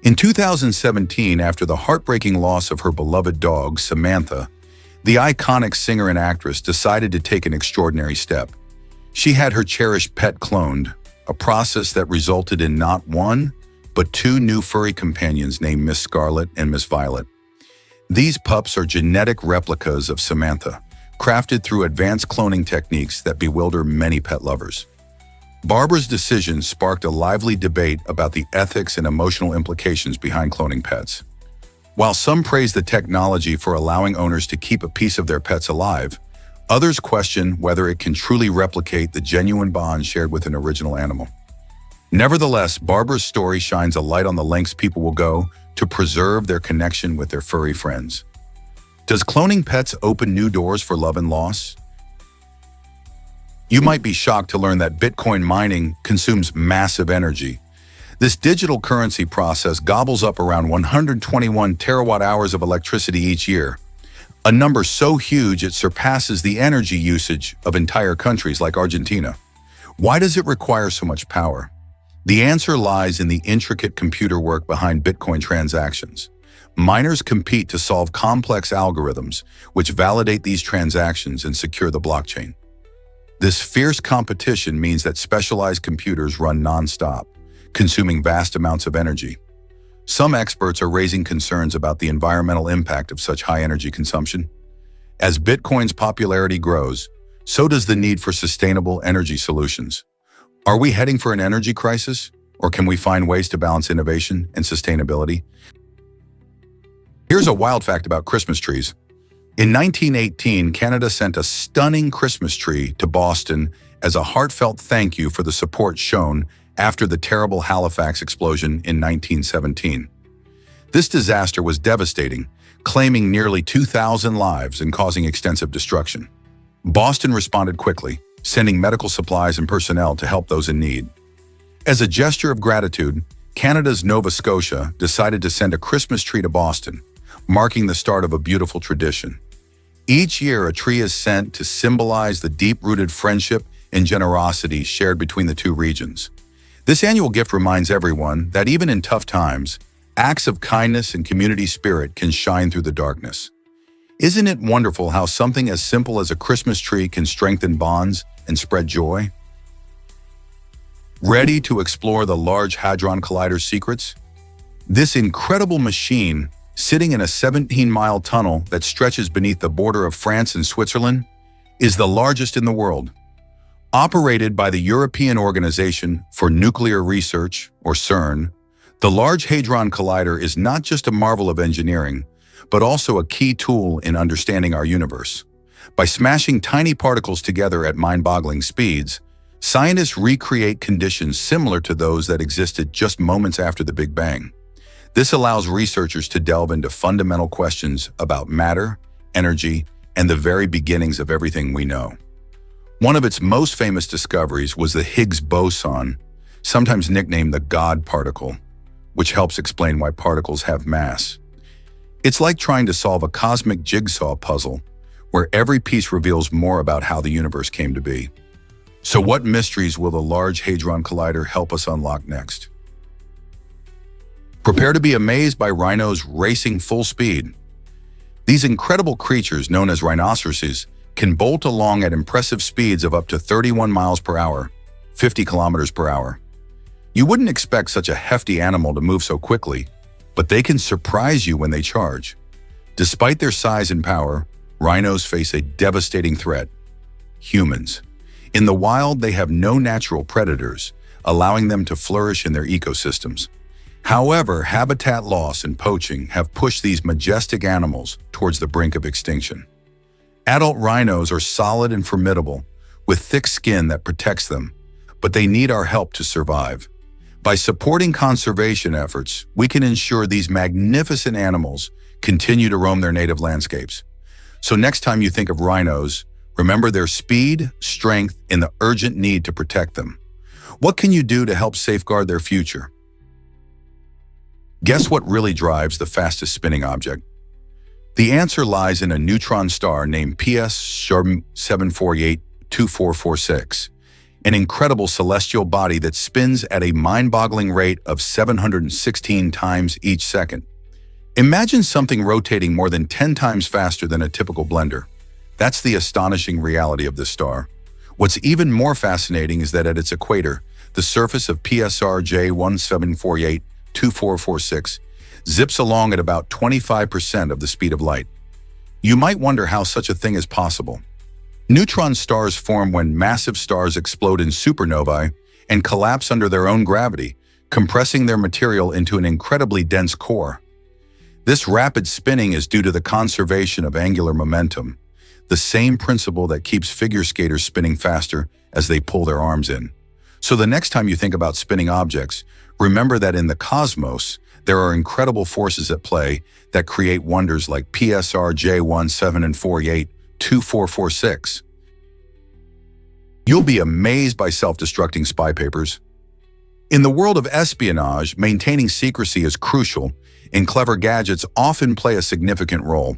In 2017, after the heartbreaking loss of her beloved dog, Samantha, the iconic singer and actress decided to take an extraordinary step. She had her cherished pet cloned, a process that resulted in not one, but 2 new furry companions named Miss Scarlet and Miss Violet. These pups are genetic replicas of Samantha, crafted through advanced cloning techniques that bewilder many pet lovers. Barbra's decision sparked a lively debate about the ethics and emotional implications behind cloning pets. While some praise the technology for allowing owners to keep a piece of their pets alive, others question whether it can truly replicate the genuine bond shared with an original animal. Nevertheless, Barbara's story shines a light on the lengths people will go to preserve their connection with their furry friends. Does cloning pets open new doors for love and loss? You might be shocked to learn that Bitcoin mining consumes massive energy. This digital currency process gobbles up around 121 terawatt-hours of electricity each year, a number so huge it surpasses the energy usage of entire countries like Argentina. Why does it require so much power? The answer lies in the intricate computer work behind Bitcoin transactions. Miners compete to solve complex algorithms, which validate these transactions and secure the blockchain. This fierce competition means that specialized computers run non-stop, consuming vast amounts of energy. Some experts are raising concerns about the environmental impact of such high energy consumption. As Bitcoin's popularity grows, so does the need for sustainable energy solutions. Are we heading for an energy crisis, or can we find ways to balance innovation and sustainability? Here's a wild fact about Christmas trees. In 1918, Canada sent a stunning Christmas tree to Boston as a heartfelt thank you for the support shown after the terrible Halifax explosion in 1917. This disaster was devastating, claiming nearly 2,000 lives and causing extensive destruction. Boston responded quickly, sending medical supplies and personnel to help those in need. As a gesture of gratitude, Canada's Nova Scotia decided to send a Christmas tree to Boston, marking the start of a beautiful tradition. Each year, a tree is sent to symbolize the deep-rooted friendship and generosity shared between the two regions. This annual gift reminds everyone that even in tough times, acts of kindness and community spirit can shine through the darkness. Isn't it wonderful how something as simple as a Christmas tree can strengthen bonds and spread joy? Ready to explore the Large Hadron Collider's secrets? This incredible machine, sitting in a 17-mile tunnel that stretches beneath the border of France and Switzerland, is the largest in the world. Operated by the European Organization for Nuclear Research, or CERN, the Large Hadron Collider is not just a marvel of engineering, but also a key tool in understanding our universe. By smashing tiny particles together at mind-boggling speeds, scientists recreate conditions similar to those that existed just moments after the Big Bang. This allows researchers to delve into fundamental questions about matter, energy, and the very beginnings of everything we know. One of its most famous discoveries was the Higgs boson, sometimes nicknamed the God particle, which helps explain why particles have mass. It's like trying to solve a cosmic jigsaw puzzle, where every piece reveals more about how the universe came to be. So what mysteries will the Large Hadron Collider help us unlock next? Prepare to be amazed by rhinos racing full speed. These incredible creatures, known as rhinoceroses, can bolt along at impressive speeds of up to 31 miles per hour, 50 kilometers per hour. You wouldn't expect such a hefty animal to move so quickly, but they can surprise you when they charge. Despite their size and power, rhinos face a devastating threat: humans. In the wild, they have no natural predators, allowing them to flourish in their ecosystems. However, habitat loss and poaching have pushed these majestic animals towards the brink of extinction. Adult rhinos are solid and formidable, with thick skin that protects them, but they need our help to survive. By supporting conservation efforts, we can ensure these magnificent animals continue to roam their native landscapes. So next time you think of rhinos, remember their speed, strength, and the urgent need to protect them. What can you do to help safeguard their future? Guess what really drives the fastest spinning object? The answer lies in a neutron star named PS 7482446, an incredible celestial body that spins at a mind-boggling rate of 716 times each second. Imagine something rotating more than 10 times faster than a typical blender. That's the astonishing reality of this star. What's even more fascinating is that at its equator, the surface of PSR J17482446 zips along at about 25% of the speed of light. You might wonder how such a thing is possible. Neutron stars form when massive stars explode in supernovae and collapse under their own gravity, compressing their material into an incredibly dense core. This rapid spinning is due to the conservation of angular momentum, the same principle that keeps figure skaters spinning faster as they pull their arms in. So the next time you think about spinning objects, remember that in the cosmos, there are incredible forces at play that create wonders like PSR J17482446. You'll be amazed by self-destructing spy papers. In the world of espionage, maintaining secrecy is crucial, and clever gadgets often play a significant role.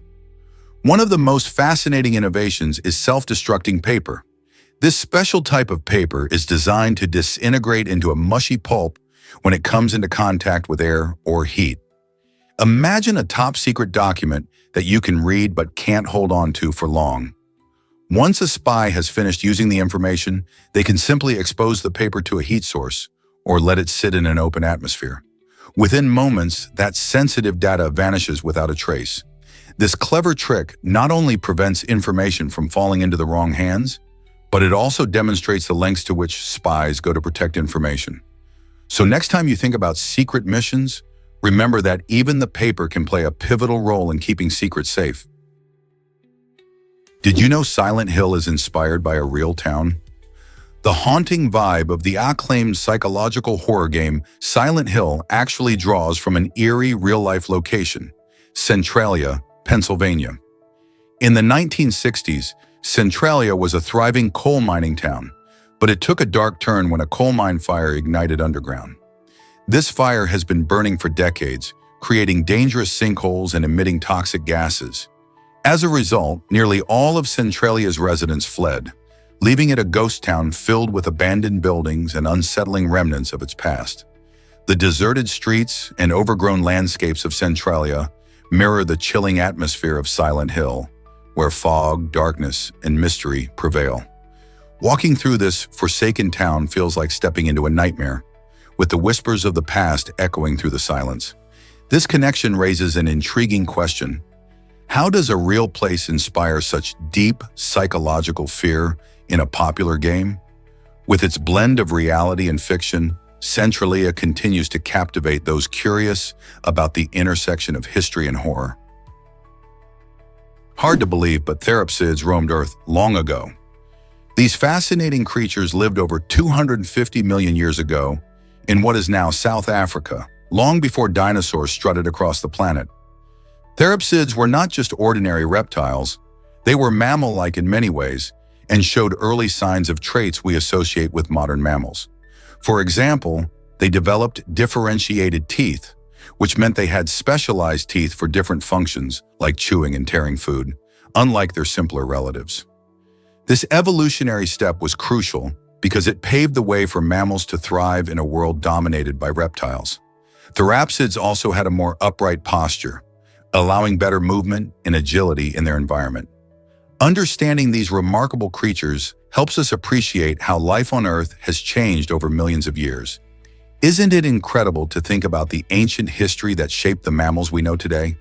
One of the most fascinating innovations is self-destructing paper. This special type of paper is designed to disintegrate into a mushy pulp when it comes into contact with air or heat. Imagine a top-secret document that you can read but can't hold on to for long. Once a spy has finished using the information, they can simply expose the paper to a heat source or let it sit in an open atmosphere. Within moments, that sensitive data vanishes without a trace. This clever trick not only prevents information from falling into the wrong hands, but it also demonstrates the lengths to which spies go to protect information. So next time you think about secret missions, remember that even the paper can play a pivotal role in keeping secrets safe. Did you know Silent Hill is inspired by a real town? The haunting vibe of the acclaimed psychological horror game Silent Hill actually draws from an eerie real-life location, Centralia, Pennsylvania. In the 1960s, Centralia was a thriving coal mining town, but it took a dark turn when a coal mine fire ignited underground. This fire has been burning for decades, creating dangerous sinkholes and emitting toxic gases. As a result, nearly all of Centralia's residents fled, leaving it a ghost town filled with abandoned buildings and unsettling remnants of its past. The deserted streets and overgrown landscapes of Centralia mirror the chilling atmosphere of Silent Hill, where fog, darkness, and mystery prevail. Walking through this forsaken town feels like stepping into a nightmare, with the whispers of the past echoing through the silence. This connection raises an intriguing question. How does a real place inspire such deep psychological fear in a popular game? With its blend of reality and fiction, Centralia continues to captivate those curious about the intersection of history and horror. Hard to believe, but therapsids roamed Earth long ago. These fascinating creatures lived over 250 million years ago in what is now South Africa, long before dinosaurs strutted across the planet. Therapsids were not just ordinary reptiles, they were mammal-like in many ways and showed early signs of traits we associate with modern mammals. For example, they developed differentiated teeth, which meant they had specialized teeth for different functions, like chewing and tearing food, unlike their simpler relatives. This evolutionary step was crucial because it paved the way for mammals to thrive in a world dominated by reptiles. Therapsids also had a more upright posture, allowing better movement and agility in their environment. Understanding these remarkable creatures helps us appreciate how life on Earth has changed over millions of years. Isn't it incredible to think about the ancient history that shaped the mammals we know today?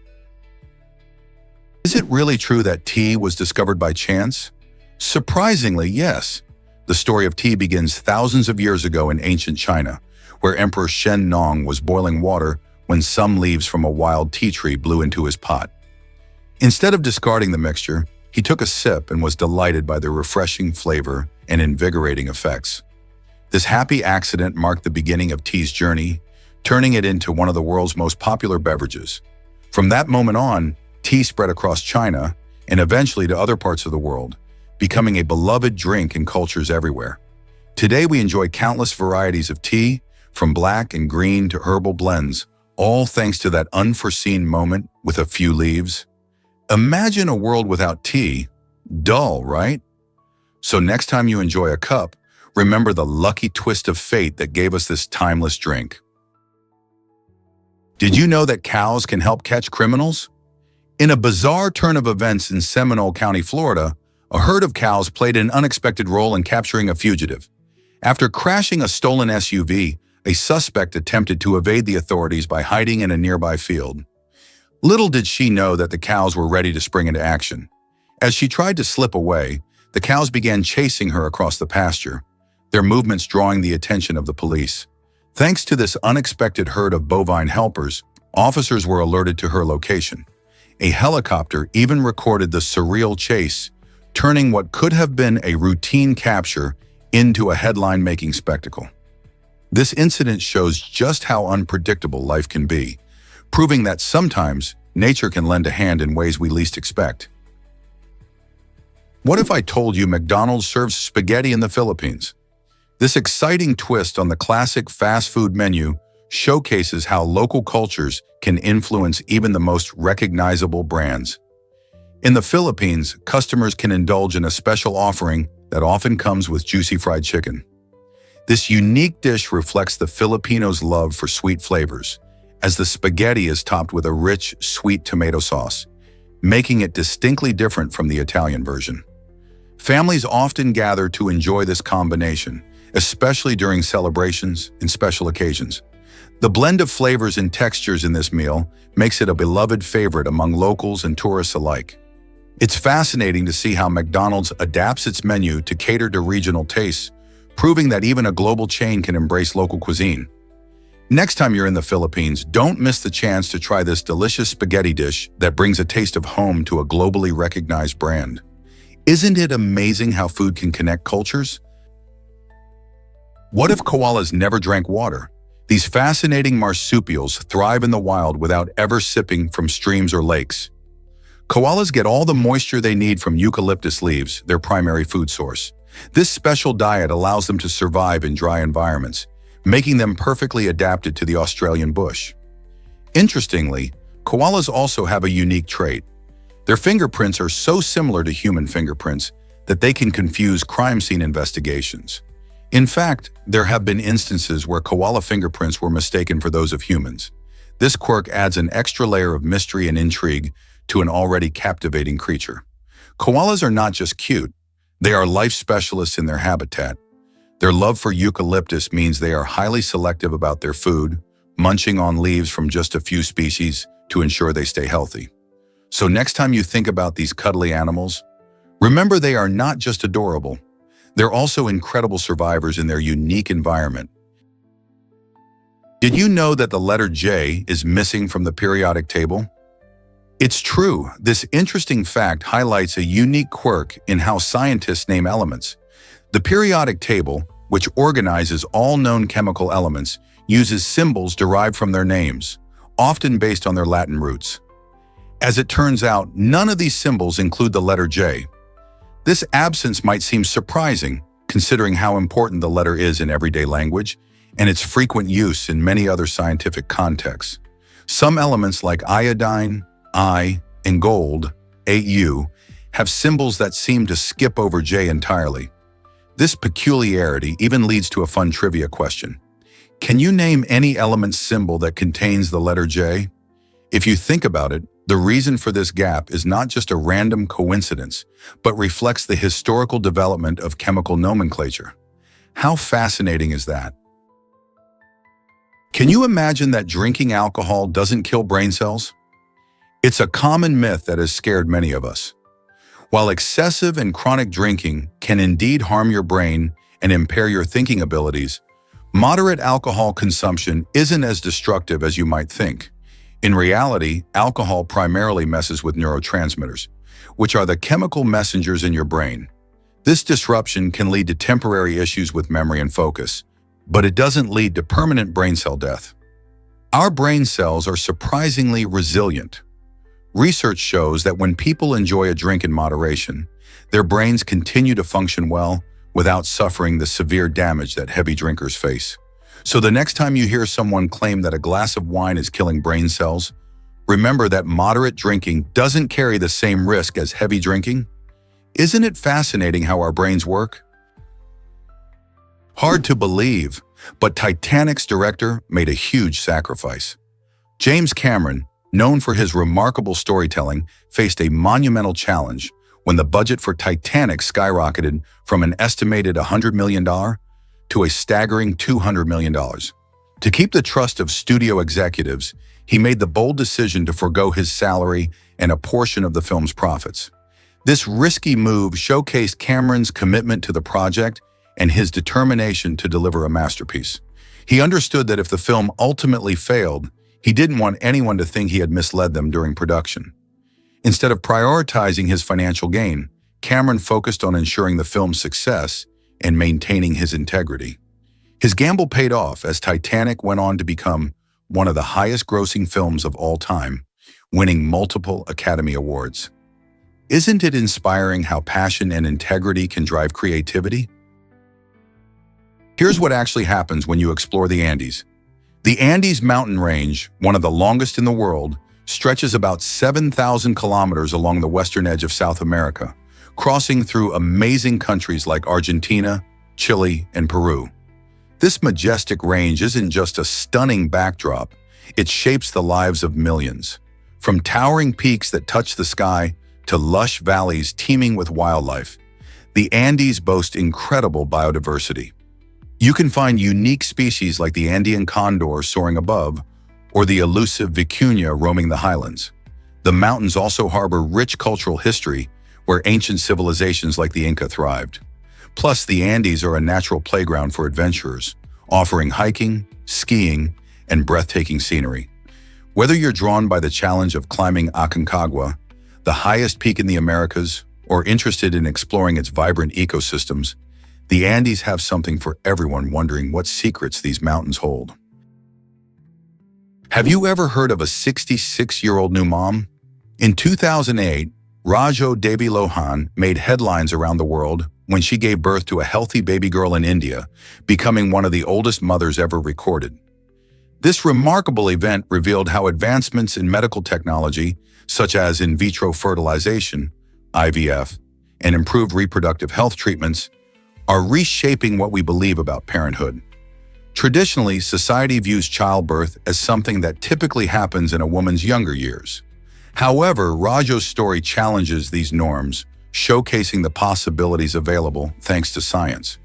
Is it really true that tea was discovered by chance? Surprisingly, yes. The story of tea begins thousands of years ago in ancient China, where Emperor Shen Nong was boiling water when some leaves from a wild tea tree blew into his pot. Instead of discarding the mixture, he took a sip and was delighted by the refreshing flavor and invigorating effects. This happy accident marked the beginning of tea's journey, turning it into one of the world's most popular beverages. From that moment on, tea spread across China and eventually to other parts of the world, becoming a beloved drink in cultures everywhere. Today we enjoy countless varieties of tea, from black and green to herbal blends, all thanks to that unforeseen moment with a few leaves. Imagine a world without tea. Dull, right? So next time you enjoy a cup, remember the lucky twist of fate that gave us this timeless drink. Did you know that cows can help catch criminals? In a bizarre turn of events in Seminole County, Florida, a herd of cows played an unexpected role in capturing a fugitive. After crashing a stolen SUV, a suspect attempted to evade the authorities by hiding in a nearby field. Little did she know that the cows were ready to spring into action. As she tried to slip away, the cows began chasing her across the pasture, their movements drawing the attention of the police. Thanks to this unexpected herd of bovine helpers, officers were alerted to her location. A helicopter even recorded the surreal chase, turning what could have been a routine capture into a headline-making spectacle. This incident shows just how unpredictable life can be, proving that sometimes nature can lend a hand in ways we least expect. What if I told you McDonald's serves spaghetti in the Philippines? This exciting twist on the classic fast food menu showcases how local cultures can influence even the most recognizable brands. In the Philippines, customers can indulge in a special offering that often comes with juicy fried chicken. This unique dish reflects the Filipinos' love for sweet flavors, as the spaghetti is topped with a rich, sweet tomato sauce, making it distinctly different from the Italian version. Families often gather to enjoy this combination, especially during celebrations and special occasions. The blend of flavors and textures in this meal makes it a beloved favorite among locals and tourists alike. It's fascinating to see how McDonald's adapts its menu to cater to regional tastes, proving that even a global chain can embrace local cuisine. Next time you're in the Philippines, don't miss the chance to try this delicious spaghetti dish that brings a taste of home to a globally recognized brand. Isn't it amazing how food can connect cultures? What if koalas never drank water? These fascinating marsupials thrive in the wild without ever sipping from streams or lakes. Koalas get all the moisture they need from eucalyptus leaves, their primary food source. This special diet allows them to survive in dry environments, making them perfectly adapted to the Australian bush. Interestingly, koalas also have a unique trait. Their fingerprints are so similar to human fingerprints that they can confuse crime scene investigations. In fact, there have been instances where koala fingerprints were mistaken for those of humans. This quirk adds an extra layer of mystery and intrigue to an already captivating creature. Koalas are not just cute, they are life specialists in their habitat. Their love for eucalyptus means they are highly selective about their food, munching on leaves from just a few species to ensure they stay healthy. So next time you think about these cuddly animals, remember they are not just adorable, they're also incredible survivors in their unique environment. Did you know that the letter J is missing from the periodic table? It's true. This interesting fact highlights a unique quirk in how scientists name elements. The periodic table, which organizes all known chemical elements, uses symbols derived from their names, often based on their Latin roots. As it turns out, none of these symbols include the letter J. This absence might seem surprising, considering how important the letter is in everyday language and its frequent use in many other scientific contexts. Some elements like iodine, I, and gold, AU, have symbols that seem to skip over J entirely. This peculiarity even leads to a fun trivia question. Can you name any element symbol that contains the letter J? If you think about it, the reason for this gap is not just a random coincidence, but reflects the historical development of chemical nomenclature. How fascinating is that? Can you imagine that drinking alcohol doesn't kill brain cells? It's a common myth that has scared many of us. While excessive and chronic drinking can indeed harm your brain and impair your thinking abilities, moderate alcohol consumption isn't as destructive as you might think. In reality, alcohol primarily messes with neurotransmitters, which are the chemical messengers in your brain. This disruption can lead to temporary issues with memory and focus, but it doesn't lead to permanent brain cell death. Our brain cells are surprisingly resilient. Research shows that when people enjoy a drink in moderation, their brains continue to function well without suffering the severe damage that heavy drinkers face. So the next time you hear someone claim that a glass of wine is killing brain cells, remember that moderate drinking doesn't carry the same risk as heavy drinking. Isn't it fascinating how our brains work? Hard to believe, but Titanic's director made a huge sacrifice. James Cameron, known for his remarkable storytelling, faced a monumental challenge when the budget for Titanic skyrocketed from an estimated $100 million to a staggering $200 million. To keep the trust of studio executives, he made the bold decision to forego his salary and a portion of the film's profits. This risky move showcased Cameron's commitment to the project and his determination to deliver a masterpiece. He understood that if the film ultimately failed, he didn't want anyone to think he had misled them during production. Instead of prioritizing his financial gain, Cameron focused on ensuring the film's success and maintaining his integrity. His gamble paid off as Titanic went on to become one of the highest-grossing films of all time, winning multiple Academy Awards. Isn't it inspiring how passion and integrity can drive creativity? Here's what actually happens when you explore the Andes. The Andes mountain range, one of the longest in the world, stretches about 7,000 kilometers along the western edge of South America, crossing through amazing countries like Argentina, Chile, and Peru. This majestic range isn't just a stunning backdrop, it shapes the lives of millions. From towering peaks that touch the sky to lush valleys teeming with wildlife, the Andes boast incredible biodiversity. You can find unique species like the Andean condor soaring above, or the elusive vicuña roaming the highlands. The mountains also harbor rich cultural history where ancient civilizations like the Inca thrived. Plus, the Andes are a natural playground for adventurers, offering hiking, skiing, and breathtaking scenery. Whether you're drawn by the challenge of climbing Aconcagua, the highest peak in the Americas, or interested in exploring its vibrant ecosystems, the Andes have something for everyone wondering what secrets these mountains hold. Have you ever heard of a 66-year-old new mom? In 2008, Rajo Devi Lohan made headlines around the world when she gave birth to a healthy baby girl in India, becoming one of the oldest mothers ever recorded. This remarkable event revealed how advancements in medical technology, such as in vitro fertilization, IVF, and improved reproductive health treatments, are reshaping what we believe about parenthood. Traditionally, society views childbirth as something that typically happens in a woman's younger years. However, Rajo's story challenges these norms, showcasing the possibilities available thanks to science.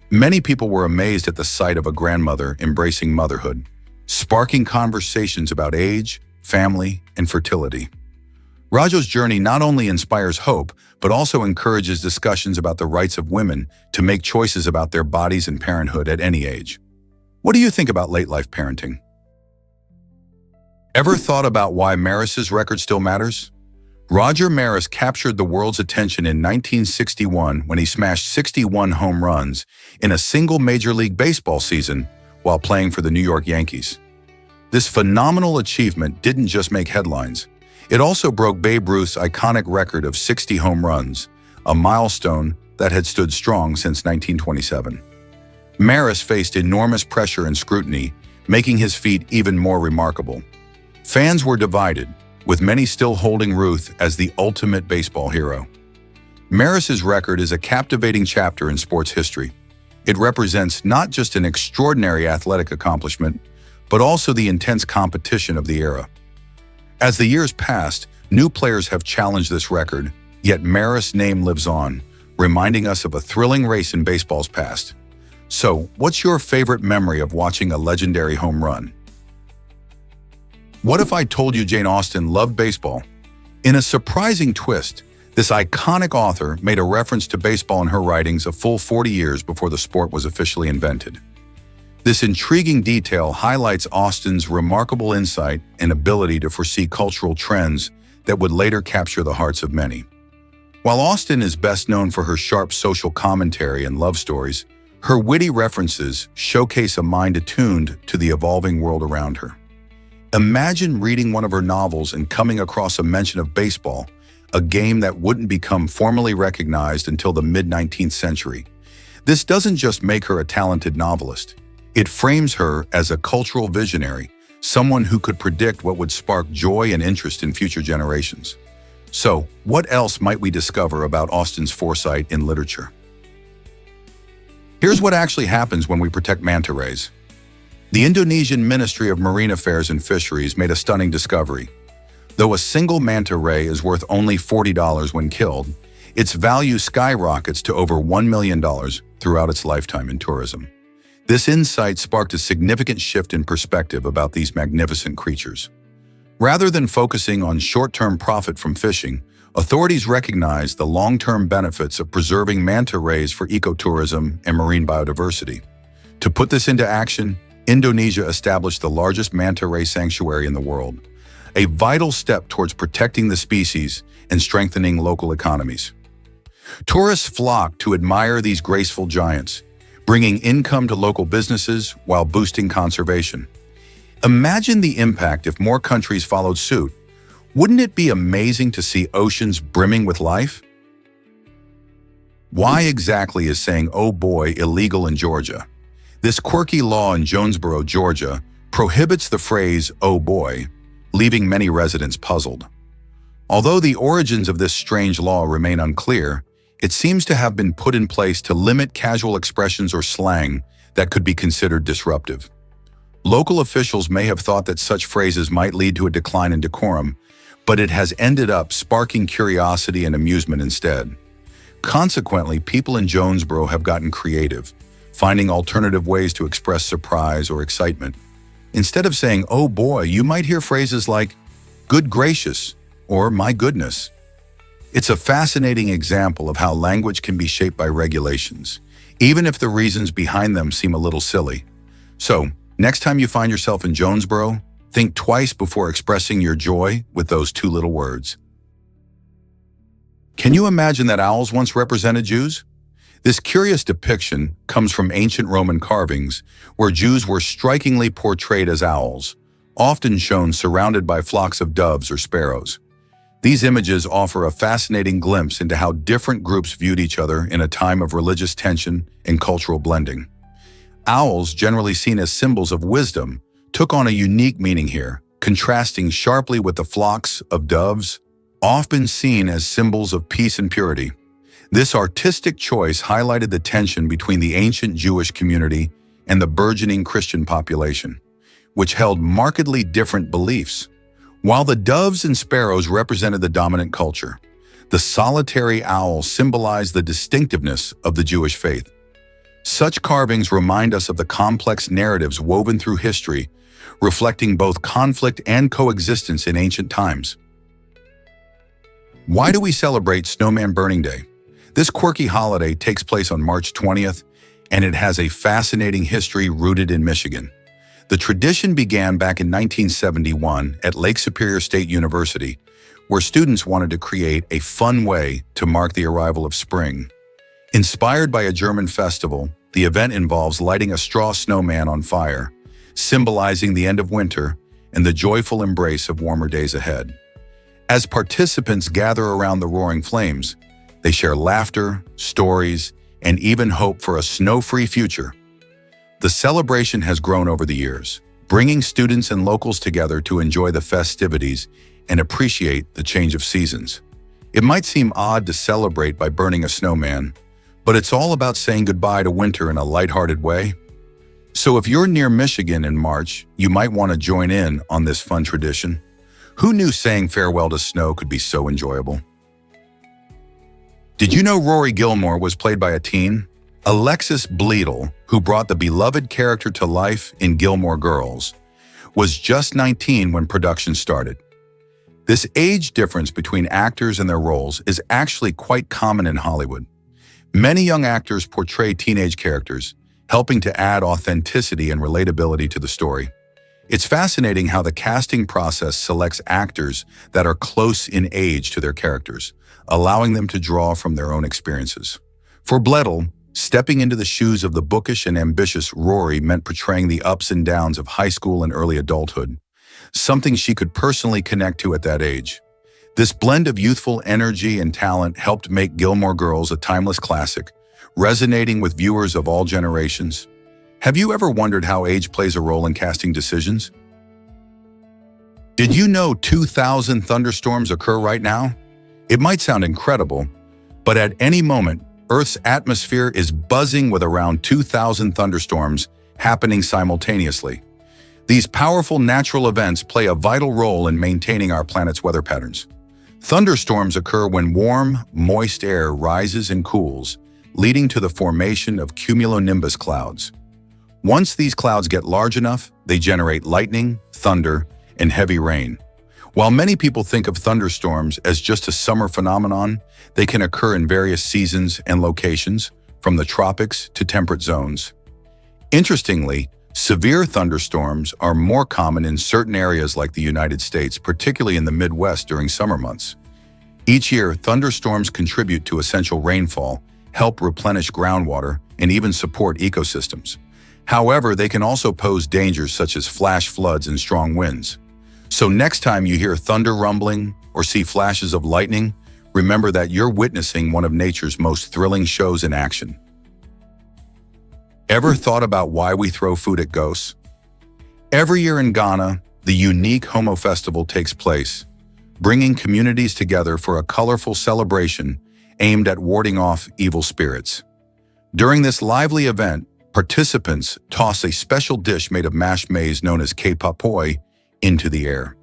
Many people were amazed at the sight of a grandmother embracing motherhood, sparking conversations about age, family, and fertility. Rajo's journey not only inspires hope, but also encourages discussions about the rights of women to make choices about their bodies and parenthood at any age. What do you think about late-life parenting? Ever thought about why Maris's record still matters? Roger Maris captured the world's attention in 1961 when he smashed 61 home runs in a single Major League Baseball season while playing for the New York Yankees. This phenomenal achievement didn't just make headlines. It also broke Babe Ruth's iconic record of 60 home runs, a milestone that had stood strong since 1927. Maris faced enormous pressure and scrutiny, making his feat even more remarkable. Fans were divided, with many still holding Ruth as the ultimate baseball hero. Maris's record is a captivating chapter in sports history. It represents not just an extraordinary athletic accomplishment, but also the intense competition of the era. As the years passed, new players have challenged this record, yet Maris' name lives on, reminding us of a thrilling race in baseball's past. So, what's your favorite memory of watching a legendary home run? What if I told you Jane Austen loved baseball? In a surprising twist, this iconic author made a reference to baseball in her writings a full 40 years before the sport was officially invented. This intriguing detail highlights Austen's remarkable insight and ability to foresee cultural trends that would later capture the hearts of many. While Austen is best known for her sharp social commentary and love stories, her witty references showcase a mind attuned to the evolving world around her. Imagine reading one of her novels and coming across a mention of baseball, a game that wouldn't become formally recognized until the mid-19th century. This doesn't just make her a talented novelist. It frames her as a cultural visionary, someone who could predict what would spark joy and interest in future generations. So, what else might we discover about Austen's foresight in literature? Here's what actually happens when we protect manta rays. The Indonesian Ministry of Marine Affairs and Fisheries made a stunning discovery. Though a single manta ray is worth only $40 when killed, its value skyrockets to over $1 million throughout its lifetime in tourism. This insight sparked a significant shift in perspective about these magnificent creatures. Rather than focusing on short-term profit from fishing, authorities recognized the long-term benefits of preserving manta rays for ecotourism and marine biodiversity. To put this into action, Indonesia established the largest manta ray sanctuary in the world, a vital step towards protecting the species and strengthening local economies. Tourists flock to admire these graceful giants, bringing income to local businesses while boosting conservation. Imagine the impact if more countries followed suit. Wouldn't it be amazing to see oceans brimming with life? Why exactly is saying "oh boy" illegal in Georgia? This quirky law in Jonesboro, Georgia, prohibits the phrase "oh boy," leaving many residents puzzled. Although the origins of this strange law remain unclear, it seems to have been put in place to limit casual expressions or slang that could be considered disruptive. Local officials may have thought that such phrases might lead to a decline in decorum, but it has ended up sparking curiosity and amusement instead. Consequently, people in Jonesboro have gotten creative, finding alternative ways to express surprise or excitement. Instead of saying "oh boy," you might hear phrases like "good gracious" or "my goodness." It's a fascinating example of how language can be shaped by regulations, even if the reasons behind them seem a little silly. So, next time you find yourself in Jonesboro, think twice before expressing your joy with those two little words. Can you imagine that owls once represented Jews? This curious depiction comes from ancient Roman carvings, where Jews were strikingly portrayed as owls, often shown surrounded by flocks of doves or sparrows. These images offer a fascinating glimpse into how different groups viewed each other in a time of religious tension and cultural blending. Owls, generally seen as symbols of wisdom, took on a unique meaning here, contrasting sharply with the flocks of doves, often seen as symbols of peace and purity. This artistic choice highlighted the tension between the ancient Jewish community and the burgeoning Christian population, which held markedly different beliefs. While the doves and sparrows represented the dominant culture, the solitary owl symbolized the distinctiveness of the Jewish faith. Such carvings remind us of the complex narratives woven through history, reflecting both conflict and coexistence in ancient times. Why do we celebrate Snowman Burning Day? This quirky holiday takes place on March 20th, and it has a fascinating history rooted in Michigan. The tradition began back in 1971 at Lake Superior State University, where students wanted to create a fun way to mark the arrival of spring. Inspired by a German festival, the event involves lighting a straw snowman on fire, symbolizing the end of winter and the joyful embrace of warmer days ahead. As participants gather around the roaring flames, they share laughter, stories, and even hope for a snow-free future. The celebration has grown over the years, bringing students and locals together to enjoy the festivities and appreciate the change of seasons. It might seem odd to celebrate by burning a snowman, but it's all about saying goodbye to winter in a lighthearted way. So if you're near Michigan in March, you might want to join in on this fun tradition. Who knew saying farewell to snow could be so enjoyable? Did you know Rory Gilmore was played by a teen? Alexis Bledel, who brought the beloved character to life in Gilmore Girls, was just 19 when production started. This age difference between actors and their roles is actually quite common in Hollywood. Many young actors portray teenage characters, helping to add authenticity and relatability to the story. It's fascinating how the casting process selects actors that are close in age to their characters, allowing them to draw from their own experiences. For Bledel, stepping into the shoes of the bookish and ambitious Rory meant portraying the ups and downs of high school and early adulthood, something she could personally connect to at that age. This blend of youthful energy and talent helped make Gilmore Girls a timeless classic, resonating with viewers of all generations. Have you ever wondered how age plays a role in casting decisions? Did you know 2,000 thunderstorms occur right now? It might sound incredible, but at any moment, Earth's atmosphere is buzzing with around 2,000 thunderstorms happening simultaneously. These powerful natural events play a vital role in maintaining our planet's weather patterns. Thunderstorms occur when warm, moist air rises and cools, leading to the formation of cumulonimbus clouds. Once these clouds get large enough, they generate lightning, thunder, and heavy rain. While many people think of thunderstorms as just a summer phenomenon, they can occur in various seasons and locations, from the tropics to temperate zones. Interestingly, severe thunderstorms are more common in certain areas like the United States, particularly in the Midwest during summer months. Each year, thunderstorms contribute to essential rainfall, help replenish groundwater, and even support ecosystems. However, they can also pose dangers such as flash floods and strong winds. So next time you hear thunder rumbling or see flashes of lightning, remember that you're witnessing one of nature's most thrilling shows in action. Ever thought about why we throw food at ghosts? Every year in Ghana, the unique Homo Festival takes place, bringing communities together for a colorful celebration aimed at warding off evil spirits. During this lively event, participants toss a special dish made of mashed maize known as kpapoi into the air.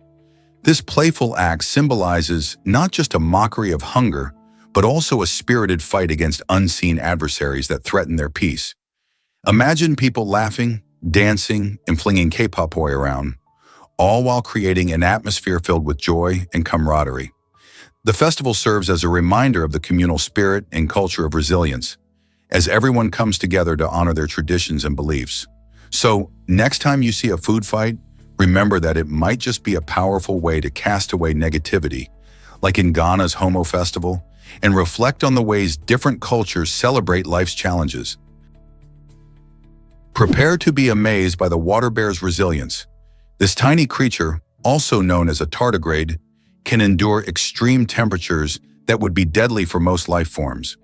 This playful act symbolizes not just a mockery of hunger, but also a spirited fight against unseen adversaries that threaten their peace. Imagine people laughing, dancing, and flinging kpapoi around, all while creating an atmosphere filled with joy and camaraderie. The festival serves as a reminder of the communal spirit and culture of resilience, as everyone comes together to honor their traditions and beliefs. So, next time you see a food fight, remember that it might just be a powerful way to cast away negativity, like in Ghana's Homo Festival, and reflect on the ways different cultures celebrate life's challenges. Prepare to be amazed by the water bear's resilience. This tiny creature, also known as a tardigrade, can endure extreme temperatures that would be deadly for most life forms.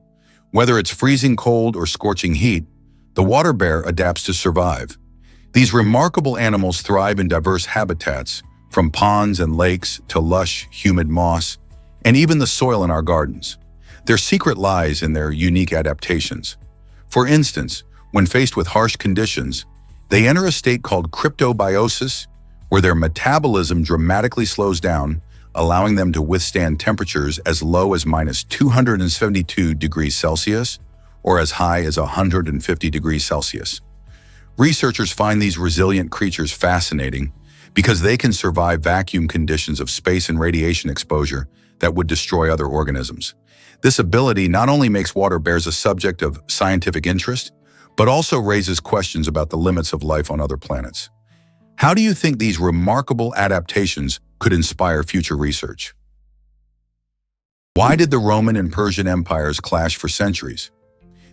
Whether it's freezing cold or scorching heat, the water bear adapts to survive. These remarkable animals thrive in diverse habitats, from ponds and lakes to lush, humid moss, and even the soil in our gardens. Their secret lies in their unique adaptations. For instance, when faced with harsh conditions, they enter a state called cryptobiosis, where their metabolism dramatically slows down, allowing them to withstand temperatures as low as -272 degrees Celsius or as high as 150 degrees Celsius. Researchers find these resilient creatures fascinating because they can survive vacuum conditions of space and radiation exposure that would destroy other organisms. This ability not only makes water bears a subject of scientific interest, but also raises questions about the limits of life on other planets. How do you think these remarkable adaptations could inspire future research? Why did the Roman and Persian empires clash for centuries?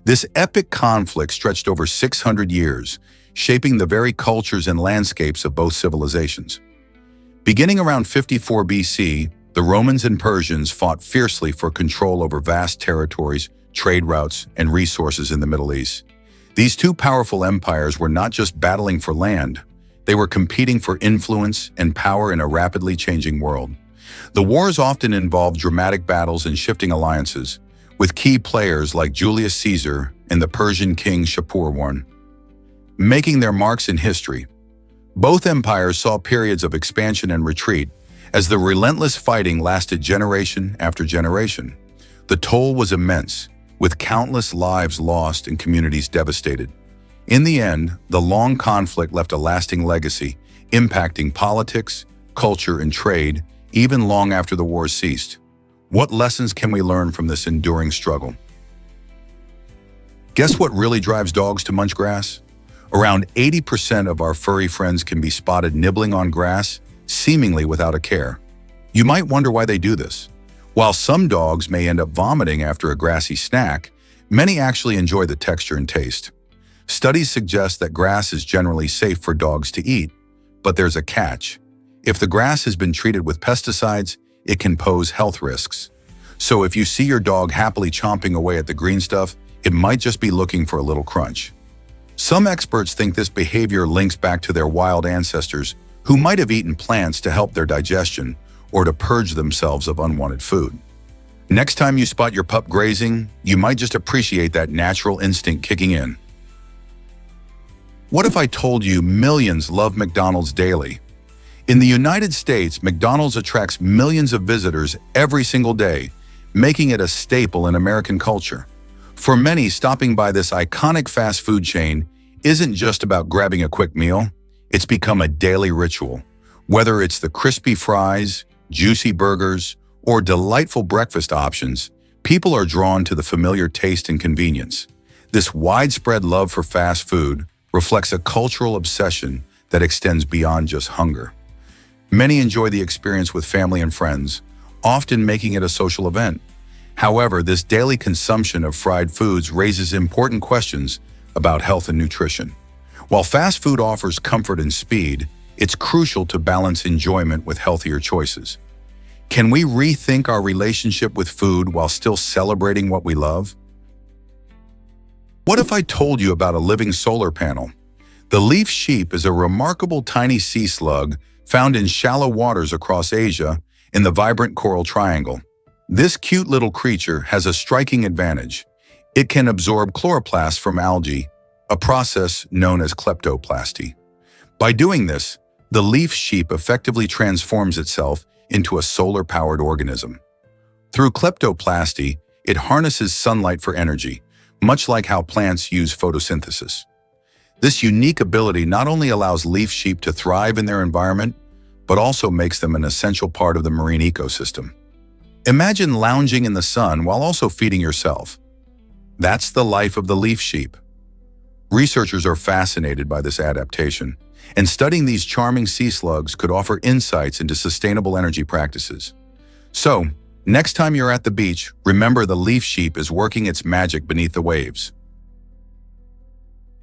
This epic conflict stretched over 600 years, shaping the very cultures and landscapes of both civilizations. Beginning around 54 BC, the Romans and Persians fought fiercely for control over vast territories, trade routes, and resources in the Middle East. These two powerful empires were not just battling for land, they were competing for influence and power in a rapidly changing world. The wars often involved dramatic battles and shifting alliances, with key players like Julius Caesar and the Persian king Shapur making their marks in history. Both empires saw periods of expansion and retreat as the relentless fighting lasted generation after generation. The toll was immense, with countless lives lost and communities devastated. In the end, the long conflict left a lasting legacy, impacting politics, culture, and trade, even long after the wars ceased. What lessons can we learn from this enduring struggle? Guess what really drives dogs to munch grass? Around 80% of our furry friends can be spotted nibbling on grass, seemingly without a care. You might wonder why they do this. While some dogs may end up vomiting after a grassy snack, many actually enjoy the texture and taste. Studies suggest that grass is generally safe for dogs to eat, but there's a catch. If the grass has been treated with pesticides, it can pose health risks. So if you see your dog happily chomping away at the green stuff, it might just be looking for a little crunch. Some experts think this behavior links back to their wild ancestors who might have eaten plants to help their digestion or to purge themselves of unwanted food. Next time you spot your pup grazing, you might just appreciate that natural instinct kicking in. What if I told you millions love McDonald's daily? In the United States, McDonald's attracts millions of visitors every single day, making it a staple in American culture. For many, stopping by this iconic fast food chain isn't just about grabbing a quick meal, it's become a daily ritual. Whether it's the crispy fries, juicy burgers, or delightful breakfast options, people are drawn to the familiar taste and convenience. This widespread love for fast food reflects a cultural obsession that extends beyond just hunger. Many enjoy the experience with family and friends, often making it a social event. However, this daily consumption of fried foods raises important questions about health and nutrition. While fast food offers comfort and speed, it's crucial to balance enjoyment with healthier choices. Can we rethink our relationship with food while still celebrating what we love? What if I told you about a living solar panel? The leaf sheep is a remarkable tiny sea slug found in shallow waters across Asia in the vibrant coral triangle. This cute little creature has a striking advantage. It can absorb chloroplasts from algae, a process known as kleptoplasty. By doing this, the leaf sheep effectively transforms itself into a solar-powered organism. Through kleptoplasty, it harnesses sunlight for energy, much like how plants use photosynthesis. This unique ability not only allows leaf sheep to thrive in their environment, but also makes them an essential part of the marine ecosystem. Imagine lounging in the sun while also feeding yourself. That's the life of the leaf sheep. Researchers are fascinated by this adaptation, and studying these charming sea slugs could offer insights into sustainable energy practices. So, next time you're at the beach, remember the leaf sheep is working its magic beneath the waves.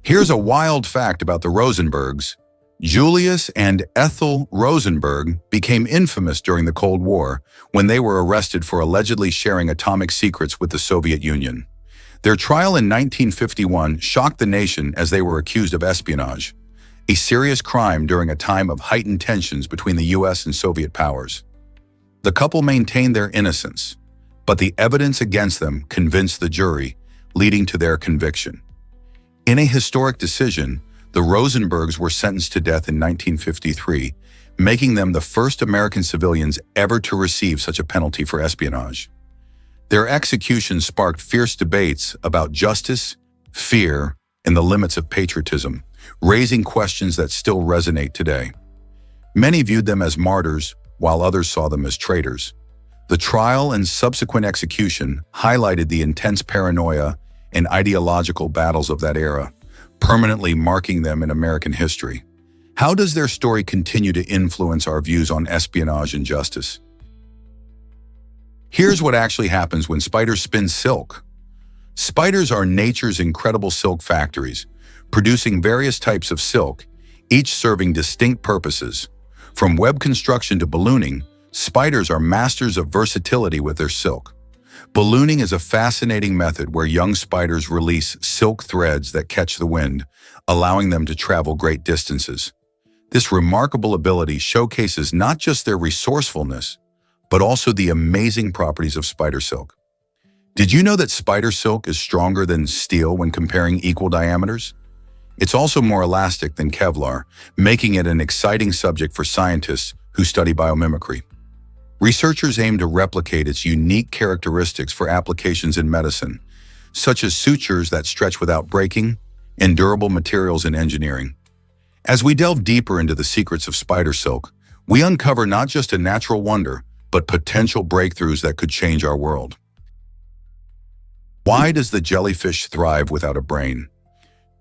Here's a wild fact about the Rosenbergs. Julius and Ethel Rosenberg became infamous during the Cold War when they were arrested for allegedly sharing atomic secrets with the Soviet Union. Their trial in 1951 shocked the nation as they were accused of espionage, a serious crime during a time of heightened tensions between the US and Soviet powers. The couple maintained their innocence, but the evidence against them convinced the jury, leading to their conviction. In a historic decision, the Rosenbergs were sentenced to death in 1953, making them the first American civilians ever to receive such a penalty for espionage. Their execution sparked fierce debates about justice, fear, and the limits of patriotism, raising questions that still resonate today. Many viewed them as martyrs, while others saw them as traitors. The trial and subsequent execution highlighted the intense paranoia and ideological battles of that era, permanently marking them in American history. How does their story continue to influence our views on espionage and justice? Here's what actually happens when spiders spin silk. Spiders are nature's incredible silk factories, producing various types of silk, each serving distinct purposes. From web construction to ballooning, spiders are masters of versatility with their silk. Ballooning is a fascinating method where young spiders release silk threads that catch the wind, allowing them to travel great distances. This remarkable ability showcases not just their resourcefulness, but also the amazing properties of spider silk. Did you know that spider silk is stronger than steel when comparing equal diameters? It's also more elastic than Kevlar, making it an exciting subject for scientists who study biomimicry. Researchers aim to replicate its unique characteristics for applications in medicine, such as sutures that stretch without breaking and durable materials in engineering. As we delve deeper into the secrets of spider silk, we uncover not just a natural wonder, but potential breakthroughs that could change our world. Why does the jellyfish thrive without a brain?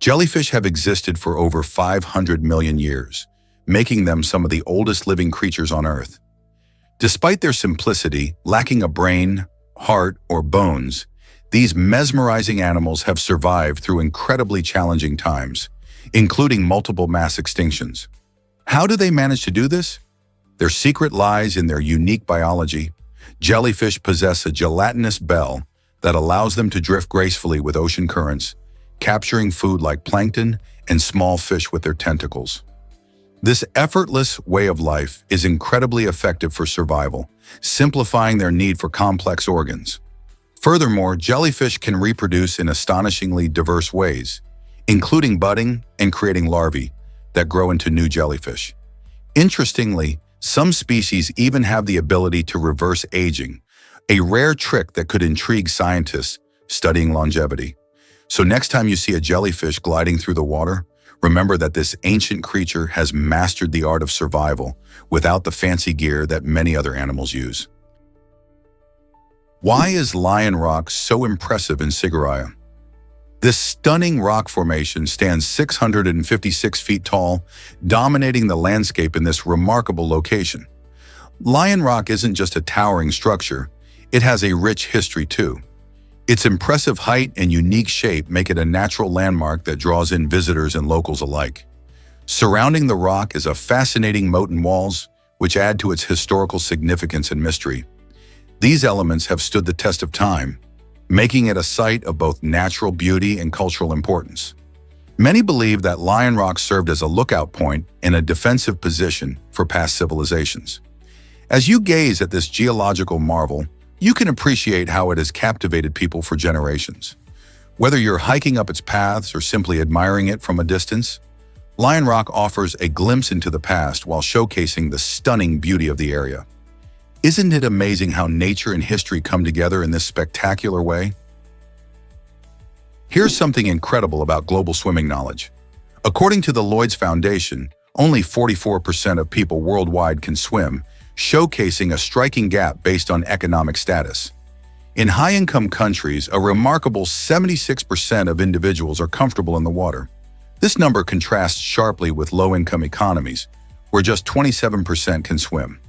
Jellyfish have existed for over 500 million years, making them some of the oldest living creatures on Earth. Despite their simplicity, lacking a brain, heart, or bones, these mesmerizing animals have survived through incredibly challenging times, including multiple mass extinctions. How do they manage to do this? Their secret lies in their unique biology. Jellyfish possess a gelatinous bell that allows them to drift gracefully with ocean currents, capturing food like plankton and small fish with their tentacles. This effortless way of life is incredibly effective for survival, simplifying their need for complex organs. Furthermore, jellyfish can reproduce in astonishingly diverse ways, including budding and creating larvae that grow into new jellyfish. Interestingly, some species even have the ability to reverse aging, a rare trick that could intrigue scientists studying longevity. So next time you see a jellyfish gliding through the water, remember that this ancient creature has mastered the art of survival without the fancy gear that many other animals use. Why is Lion Rock so impressive in Sigiriya? This stunning rock formation stands 656 feet tall, dominating the landscape in this remarkable location. Lion Rock isn't just a towering structure, it has a rich history too. Its impressive height and unique shape make it a natural landmark that draws in visitors and locals alike. Surrounding the rock is a fascinating moat and walls, which add to its historical significance and mystery. These elements have stood the test of time, making it a site of both natural beauty and cultural importance. Many believe that Lion Rock served as a lookout point and a defensive position for past civilizations. As you gaze at this geological marvel, you can appreciate how it has captivated people for generations. Whether you're hiking up its paths or simply admiring it from a distance, Lion Rock offers a glimpse into the past while showcasing the stunning beauty of the area. Isn't it amazing how nature and history come together in this spectacular way? Here's something incredible about global swimming knowledge. According to the Lloyd's Foundation, only 44% of people worldwide can swim, showcasing a striking gap based on economic status. In high-income countries, a remarkable 76% of individuals are comfortable in the water. This number contrasts sharply with low-income economies, where just 27% can swim.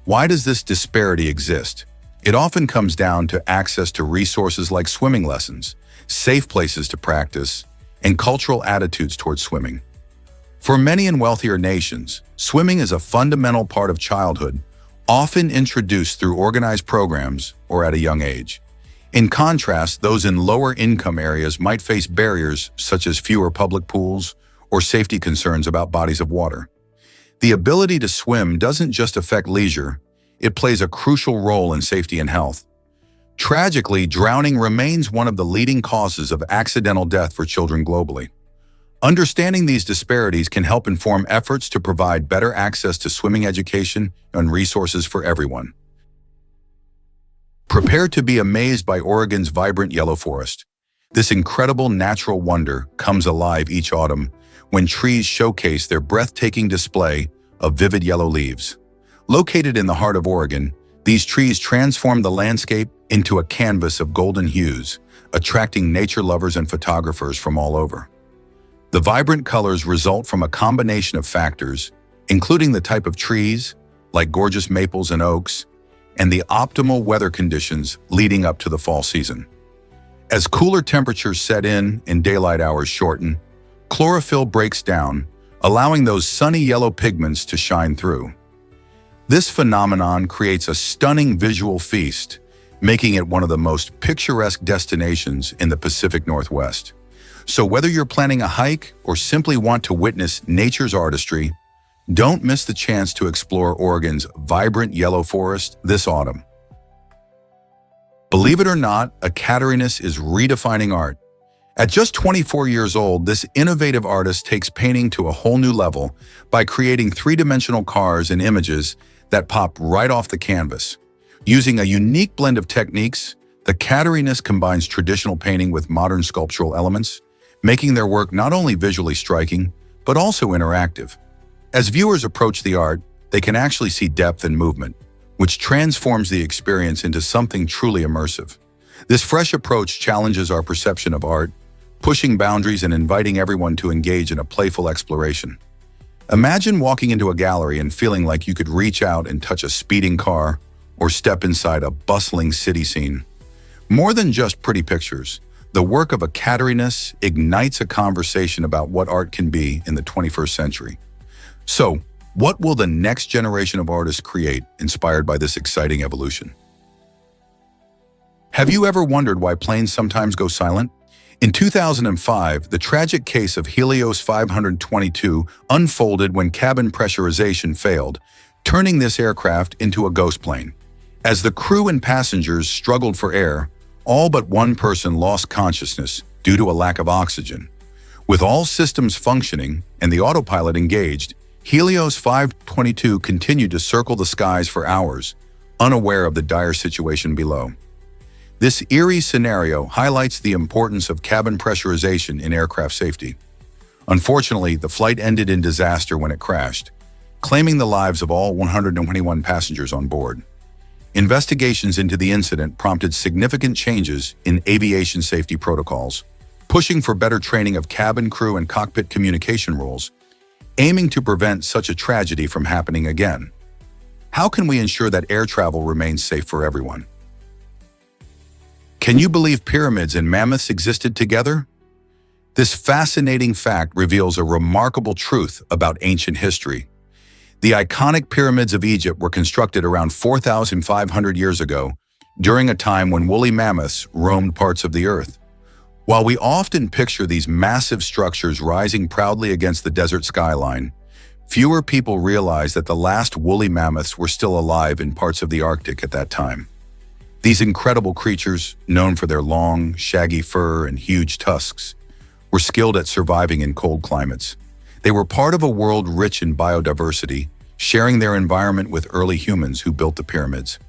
Why does this disparity exist? It often comes down to access to resources like swimming lessons, safe places to practice, and cultural attitudes towards swimming. For many in wealthier nations, swimming is a fundamental part of childhood, often introduced through organized programs or at a young age. In contrast, those in lower income areas might face barriers such as fewer public pools or safety concerns about bodies of water. The ability to swim doesn't just affect leisure, it plays a crucial role in safety and health. Tragically, drowning remains one of the leading causes of accidental death for children globally. Understanding these disparities can help inform efforts to provide better access to swimming education and resources for everyone. Prepare to be amazed by Oregon's vibrant yellow forest. This incredible natural wonder comes alive each autumn when trees showcase their breathtaking display of vivid yellow leaves. Located in the heart of Oregon, these trees transform the landscape into a canvas of golden hues, attracting nature lovers and photographers from all over. The vibrant colors result from a combination of factors, including the type of trees, like gorgeous maples and oaks, and the optimal weather conditions leading up to the fall season. As cooler temperatures set in and daylight hours shorten, chlorophyll breaks down, allowing those sunny yellow pigments to shine through. This phenomenon creates a stunning visual feast, making it one of the most picturesque destinations in the Pacific Northwest. So whether you're planning a hike or simply want to witness nature's artistry, don't miss the chance to explore Oregon's vibrant yellow forest this autumn. Believe it or not, Ekaterina is redefining art. At just 24 years old, this innovative artist takes painting to a whole new level by creating three-dimensional cars and images that pop right off the canvas. Using a unique blend of techniques, the Ekaterina combines traditional painting with modern sculptural elements, making their work not only visually striking, but also interactive. As viewers approach the art, they can actually see depth and movement, which transforms the experience into something truly immersive. This fresh approach challenges our perception of art, pushing boundaries and inviting everyone to engage in a playful exploration. Imagine walking into a gallery and feeling like you could reach out and touch a speeding car or step inside a bustling city scene. More than just pretty pictures, the work of Ekaterina ignites a conversation about what art can be in the 21st century. So, what will the next generation of artists create inspired by this exciting evolution? Have you ever wondered why planes sometimes go silent? In 2005, the tragic case of Helios 522 unfolded when cabin pressurization failed, turning this aircraft into a ghost plane. As the crew and passengers struggled for air, all but one person lost consciousness due to a lack of oxygen. With all systems functioning and the autopilot engaged, Helios 522 continued to circle the skies for hours, unaware of the dire situation below. This eerie scenario highlights the importance of cabin pressurization in aircraft safety. Unfortunately, the flight ended in disaster when it crashed, claiming the lives of all 121 passengers on board. Investigations into the incident prompted significant changes in aviation safety protocols, pushing for better training of cabin crew and cockpit communication rules, aiming to prevent such a tragedy from happening again. How can we ensure that air travel remains safe for everyone? Can you believe pyramids and mammoths existed together? This fascinating fact reveals a remarkable truth about ancient history. The iconic pyramids of Egypt were constructed around 4,500 years ago, during a time when woolly mammoths roamed parts of the earth. While we often picture these massive structures rising proudly against the desert skyline, fewer people realize that the last woolly mammoths were still alive in parts of the Arctic at that time. These incredible creatures, known for their long, shaggy fur and huge tusks, were skilled at surviving in cold climates. They were part of a world rich in biodiversity, sharing their environment with early humans who built the pyramids.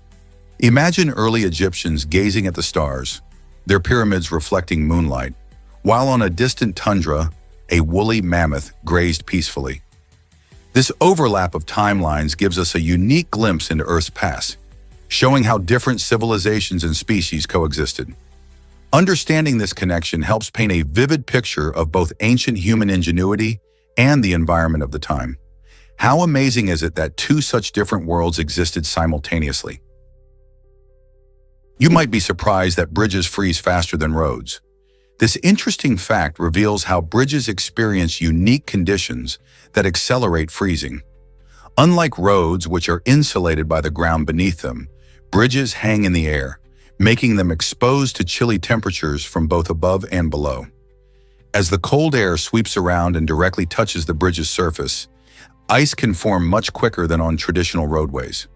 Imagine early Egyptians gazing at the stars, their pyramids reflecting moonlight, while on a distant tundra, a woolly mammoth grazed peacefully. This overlap of timelines gives us a unique glimpse into Earth's past, showing how different civilizations and species coexisted. Understanding this connection helps paint a vivid picture of both ancient human ingenuity and the environment of the time. How amazing is it that two such different worlds existed simultaneously? You might be surprised that bridges freeze faster than roads. This interesting fact reveals how bridges experience unique conditions that accelerate freezing. Unlike roads, which are insulated by the ground beneath them, bridges hang in the air, making them exposed to chilly temperatures from both above and below. As the cold air sweeps around and directly touches the bridge's surface, ice can form much quicker than on traditional roadways.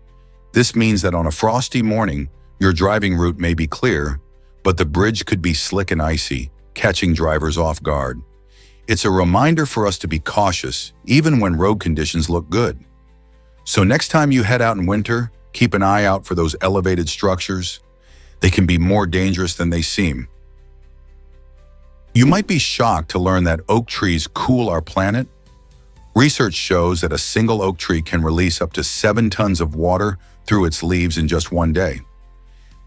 This means that on a frosty morning, your driving route may be clear, but the bridge could be slick and icy, catching drivers off guard. It's a reminder for us to be cautious, even when road conditions look good. So next time you head out in winter, keep an eye out for those elevated structures. They can be more dangerous than they seem. You might be shocked to learn that oak trees cool our planet. Research shows that a single oak tree can release up to 7 tons of water through its leaves in just one day.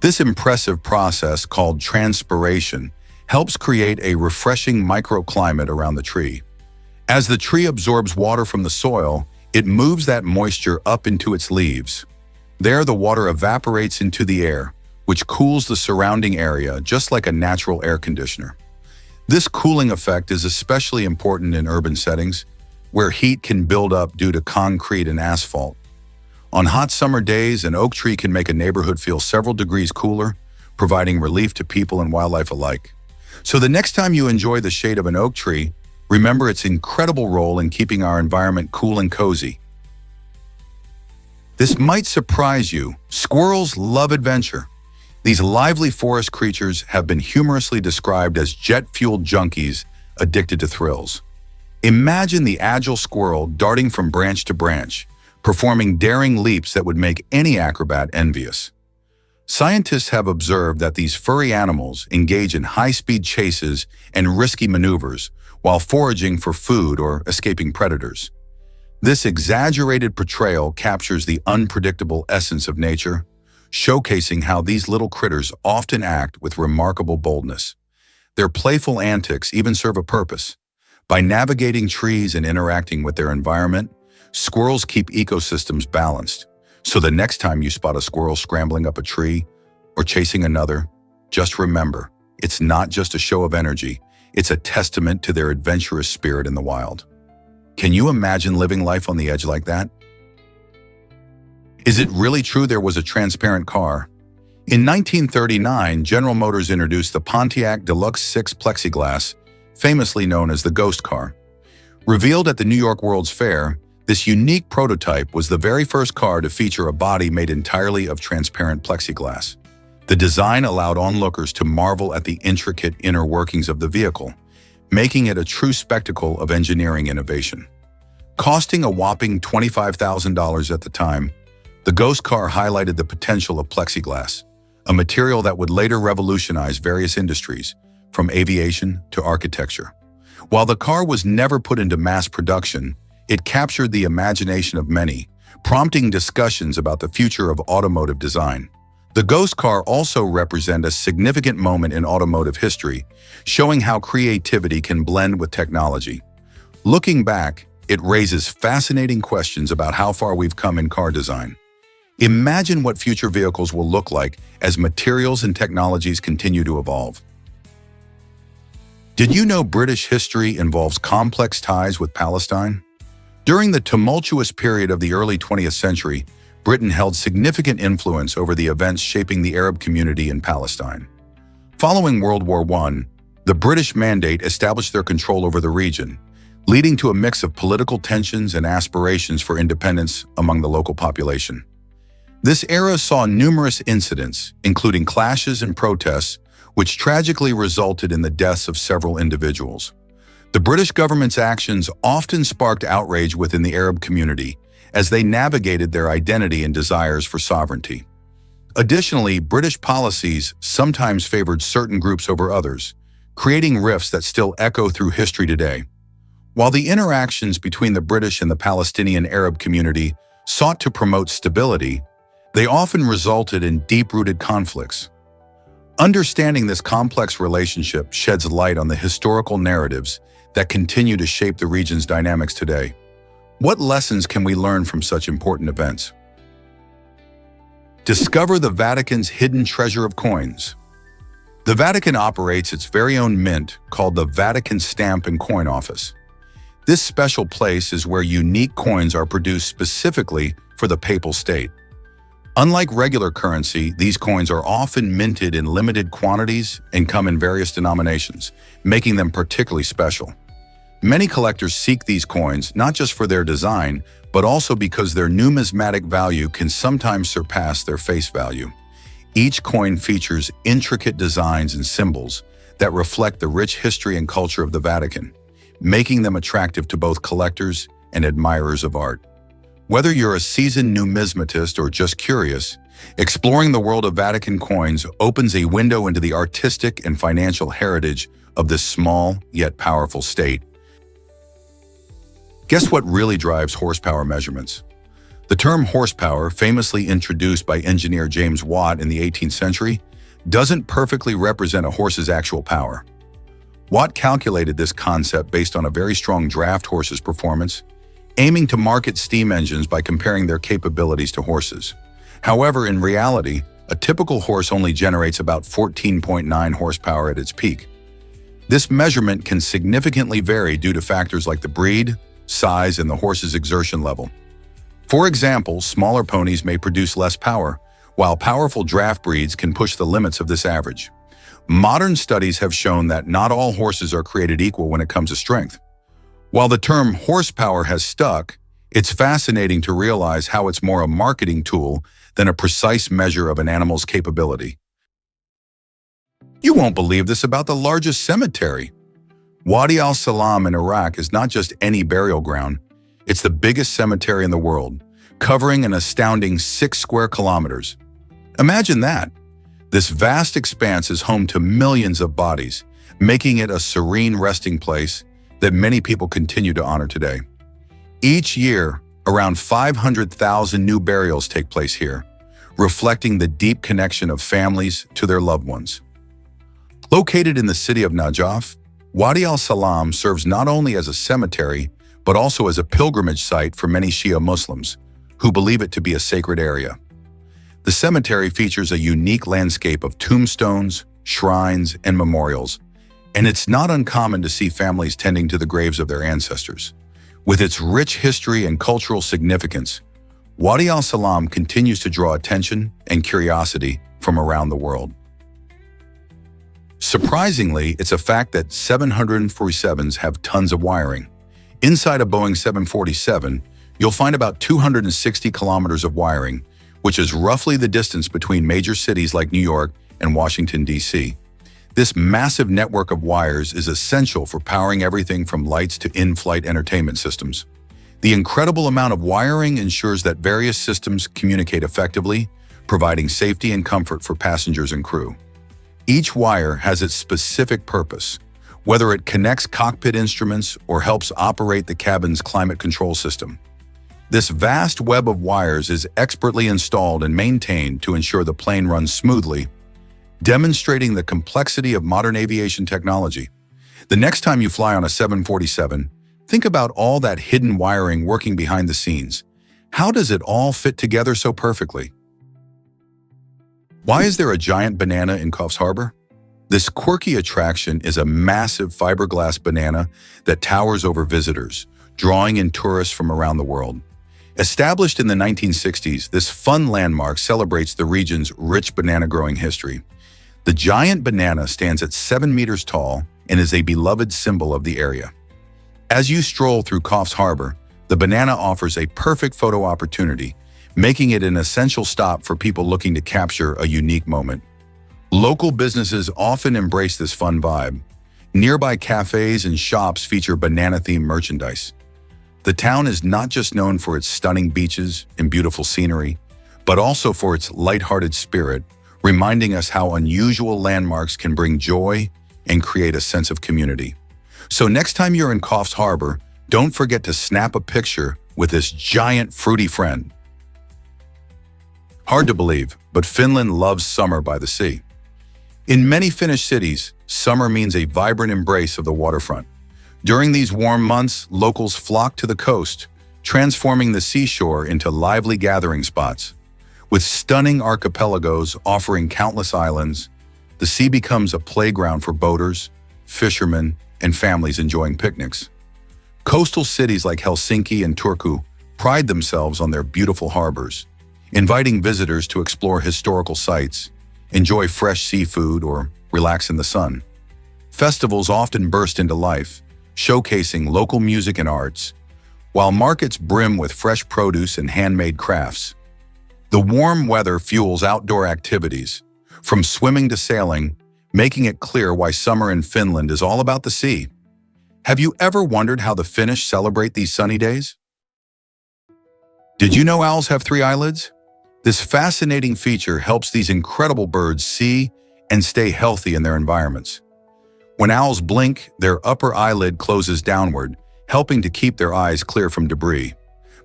This impressive process, called transpiration, helps create a refreshing microclimate around the tree. As the tree absorbs water from the soil, it moves that moisture up into its leaves. There, the water evaporates into the air, which cools the surrounding area just like a natural air conditioner. This cooling effect is especially important in urban settings, where heat can build up due to concrete and asphalt. On hot summer days, an oak tree can make a neighborhood feel several degrees cooler, providing relief to people and wildlife alike. So the next time you enjoy the shade of an oak tree, remember its incredible role in keeping our environment cool and cozy. This might surprise you. Squirrels love adventure. These lively forest creatures have been humorously described as jet-fueled junkies addicted to thrills. Imagine the agile squirrel darting from branch to branch, performing daring leaps that would make any acrobat envious. Scientists have observed that these furry animals engage in high-speed chases and risky maneuvers while foraging for food or escaping predators. This exaggerated portrayal captures the unpredictable essence of nature, showcasing how these little critters often act with remarkable boldness. Their playful antics even serve a purpose. By navigating trees and interacting with their environment, squirrels keep ecosystems balanced. So the next time you spot a squirrel scrambling up a tree or chasing another, just remember, it's not just a show of energy, it's a testament to their adventurous spirit in the wild. Can you imagine living life on the edge like that? Is it really true there was a transparent car? In 1939, General Motors introduced the Pontiac Deluxe 6 plexiglass, famously known as the Ghost Car. Revealed at the New York World's Fair, this unique prototype was the very first car to feature a body made entirely of transparent plexiglass. The design allowed onlookers to marvel at the intricate inner workings of the vehicle, making it a true spectacle of engineering innovation. Costing a whopping $25,000 at the time, the Ghost Car highlighted the potential of plexiglass, a material that would later revolutionize various industries, from aviation to architecture. While the car was never put into mass production, it captured the imagination of many, prompting discussions about the future of automotive design. The Ghost Car also represents a significant moment in automotive history, showing how creativity can blend with technology. Looking back, it raises fascinating questions about how far we've come in car design. Imagine what future vehicles will look like as materials and technologies continue to evolve. Did you know British history involves complex ties with Palestine? During the tumultuous period of the early 20th century, Britain held significant influence over the events shaping the Arab community in Palestine. Following World War I, the British Mandate established their control over the region, leading to a mix of political tensions and aspirations for independence among the local population. This era saw numerous incidents, including clashes and protests, which tragically resulted in the deaths of several individuals. The British government's actions often sparked outrage within the Arab community as they navigated their identity and desires for sovereignty. Additionally, British policies sometimes favored certain groups over others, creating rifts that still echo through history today. While the interactions between the British and the Palestinian Arab community sought to promote stability, they often resulted in deep-rooted conflicts. Understanding this complex relationship sheds light on the historical narratives that continue to shape the region's dynamics today. What lessons can we learn from such important events? Discover the Vatican's hidden treasure of coins. The Vatican operates its very own mint called the Vatican Stamp and Coin Office. This special place is where unique coins are produced specifically for the papal state. Unlike regular currency, these coins are often minted in limited quantities and come in various denominations, making them particularly special. Many collectors seek these coins not just for their design, but also because their numismatic value can sometimes surpass their face value. Each coin features intricate designs and symbols that reflect the rich history and culture of the Vatican, making them attractive to both collectors and admirers of art. Whether you're a seasoned numismatist or just curious, exploring the world of Vatican coins opens a window into the artistic and financial heritage of this small yet powerful state. Guess what really drives horsepower measurements? The term horsepower, famously introduced by engineer James Watt in the 18th century, doesn't perfectly represent a horse's actual power. Watt calculated this concept based on a very strong draft horse's performance, aiming to market steam engines by comparing their capabilities to horses. However, in reality, a typical horse only generates about 14.9 horsepower at its peak. This measurement can significantly vary due to factors like the breed, size, and the horse's exertion level. For example, smaller ponies may produce less power, while powerful draft breeds can push the limits of this average. Modern studies have shown that not all horses are created equal when it comes to strength. While the term horsepower has stuck, it's fascinating to realize how it's more a marketing tool than a precise measure of an animal's capability. You won't believe this about the largest cemetery. Wadi al-Salam in Iraq is not just any burial ground, it's the biggest cemetery in the world, covering an astounding 6 square kilometers. Imagine that! This vast expanse is home to millions of bodies, making it a serene resting place that many people continue to honor today. Each year, around 500,000 new burials take place here, reflecting the deep connection of families to their loved ones. Located in the city of Najaf, Wadi al-Salam serves not only as a cemetery, but also as a pilgrimage site for many Shia Muslims, who believe it to be a sacred area. The cemetery features a unique landscape of tombstones, shrines, and memorials, and it's not uncommon to see families tending to the graves of their ancestors. With its rich history and cultural significance, Wadi al-Salam continues to draw attention and curiosity from around the world. Surprisingly, it's a fact that 747s have tons of wiring. Inside a Boeing 747, you'll find about 260 kilometers of wiring, which is roughly the distance between major cities like New York and Washington, D.C. This massive network of wires is essential for powering everything from lights to in-flight entertainment systems. The incredible amount of wiring ensures that various systems communicate effectively, providing safety and comfort for passengers and crew. Each wire has its specific purpose, whether it connects cockpit instruments or helps operate the cabin's climate control system. This vast web of wires is expertly installed and maintained to ensure the plane runs smoothly, demonstrating the complexity of modern aviation technology. The next time you fly on a 747, think about all that hidden wiring working behind the scenes. How does it all fit together so perfectly? Why is there a giant banana in Coffs Harbour? This quirky attraction is a massive fiberglass banana that towers over visitors, drawing in tourists from around the world. Established in the 1960s, this fun landmark celebrates the region's rich banana-growing history. The giant banana stands at 7 meters tall and is a beloved symbol of the area. As you stroll through Coffs Harbour, the banana offers a perfect photo opportunity, making it an essential stop for people looking to capture a unique moment. Local businesses often embrace this fun vibe. Nearby cafes and shops feature banana-themed merchandise. The town is not just known for its stunning beaches and beautiful scenery, but also for its lighthearted spirit, reminding us how unusual landmarks can bring joy and create a sense of community. So next time you're in Coffs Harbour, don't forget to snap a picture with this giant fruity friend. Hard to believe, but Finland loves summer by the sea. In many Finnish cities, summer means a vibrant embrace of the waterfront. During these warm months, locals flock to the coast, transforming the seashore into lively gathering spots. With stunning archipelagos offering countless islands, the sea becomes a playground for boaters, fishermen, and families enjoying picnics. Coastal cities like Helsinki and Turku pride themselves on their beautiful harbors, inviting visitors to explore historical sites, enjoy fresh seafood, or relax in the sun. Festivals often burst into life, showcasing local music and arts, while markets brim with fresh produce and handmade crafts. The warm weather fuels outdoor activities, from swimming to sailing, making it clear why summer in Finland is all about the sea. Have you ever wondered how the Finnish celebrate these sunny days? Did you know owls have 3 eyelids? This fascinating feature helps these incredible birds see and stay healthy in their environments. When owls blink, their upper eyelid closes downward, helping to keep their eyes clear from debris.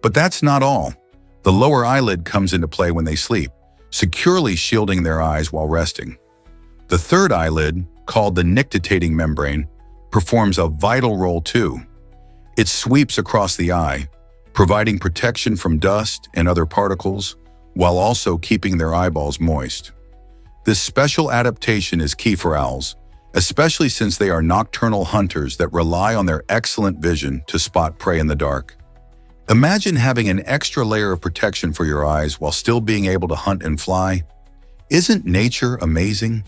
But that's not all. The lower eyelid comes into play when they sleep, securely shielding their eyes while resting. The third eyelid, called the nictitating membrane, performs a vital role too. It sweeps across the eye, providing protection from dust and other particles, while also keeping their eyeballs moist. This special adaptation is key for owls, especially since they are nocturnal hunters that rely on their excellent vision to spot prey in the dark. Imagine having an extra layer of protection for your eyes while still being able to hunt and fly. Isn't nature amazing?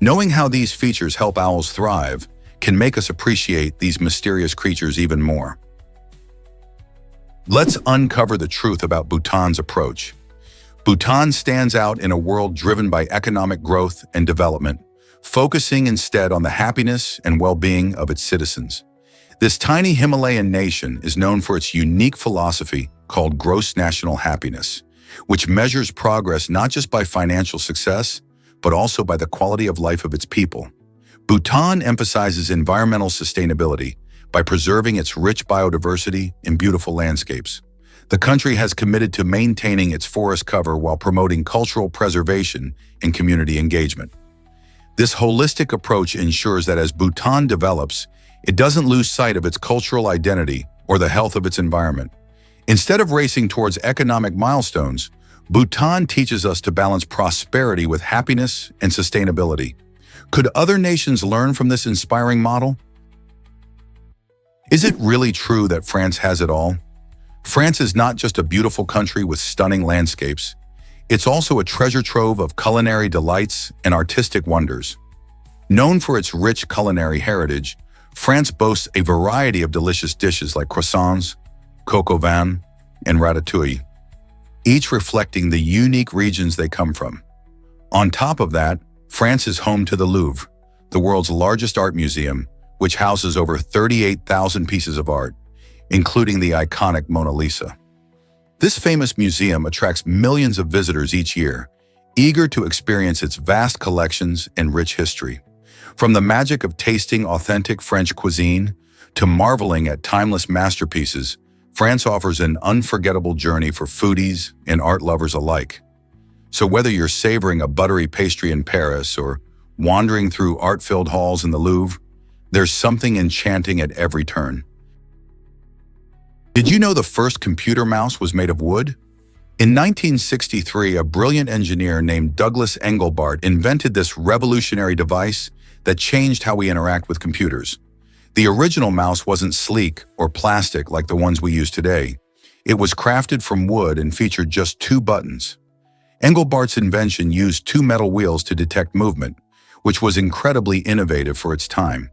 Knowing how these features help owls thrive can make us appreciate these mysterious creatures even more. Let's uncover the truth about Bhutan's approach. Bhutan stands out in a world driven by economic growth and development, focusing instead on the happiness and well-being of its citizens. This tiny Himalayan nation is known for its unique philosophy called gross national happiness, which measures progress not just by financial success, but also by the quality of life of its people. Bhutan emphasizes environmental sustainability by preserving its rich biodiversity and beautiful landscapes. The country has committed to maintaining its forest cover while promoting cultural preservation and community engagement. This holistic approach ensures that as Bhutan develops, it doesn't lose sight of its cultural identity or the health of its environment. Instead of racing towards economic milestones, Bhutan teaches us to balance prosperity with happiness and sustainability. Could other nations learn from this inspiring model? Is it really true that France has it all? France is not just a beautiful country with stunning landscapes. It's also a treasure trove of culinary delights and artistic wonders. Known for its rich culinary heritage, France boasts a variety of delicious dishes like croissants, coq au vin, and ratatouille, each reflecting the unique regions they come from. On top of that, France is home to the Louvre, the world's largest art museum, which houses over 38,000 pieces of art, including the iconic Mona Lisa. This famous museum attracts millions of visitors each year, eager to experience its vast collections and rich history. From the magic of tasting authentic French cuisine to marveling at timeless masterpieces, France offers an unforgettable journey for foodies and art lovers alike. So whether you're savoring a buttery pastry in Paris or wandering through art-filled halls in the Louvre, there's something enchanting at every turn. Did you know the first computer mouse was made of wood? In 1963, a brilliant engineer named Douglas Engelbart invented this revolutionary device that changed how we interact with computers. The original mouse wasn't sleek or plastic like the ones we use today. It was crafted from wood and featured just 2 buttons. Engelbart's invention used 2 metal wheels to detect movement, which was incredibly innovative for its time.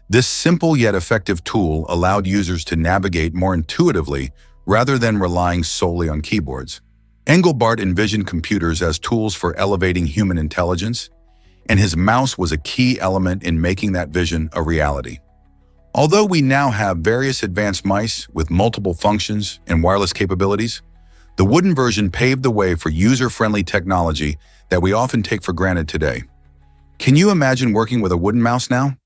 This simple yet effective tool allowed users to navigate more intuitively rather than relying solely on keyboards. Engelbart envisioned computers as tools for elevating human intelligence, and his mouse was a key element in making that vision a reality. Although we now have various advanced mice with multiple functions and wireless capabilities, the wooden version paved the way for user-friendly technology that we often take for granted today. Can you imagine working with a wooden mouse now?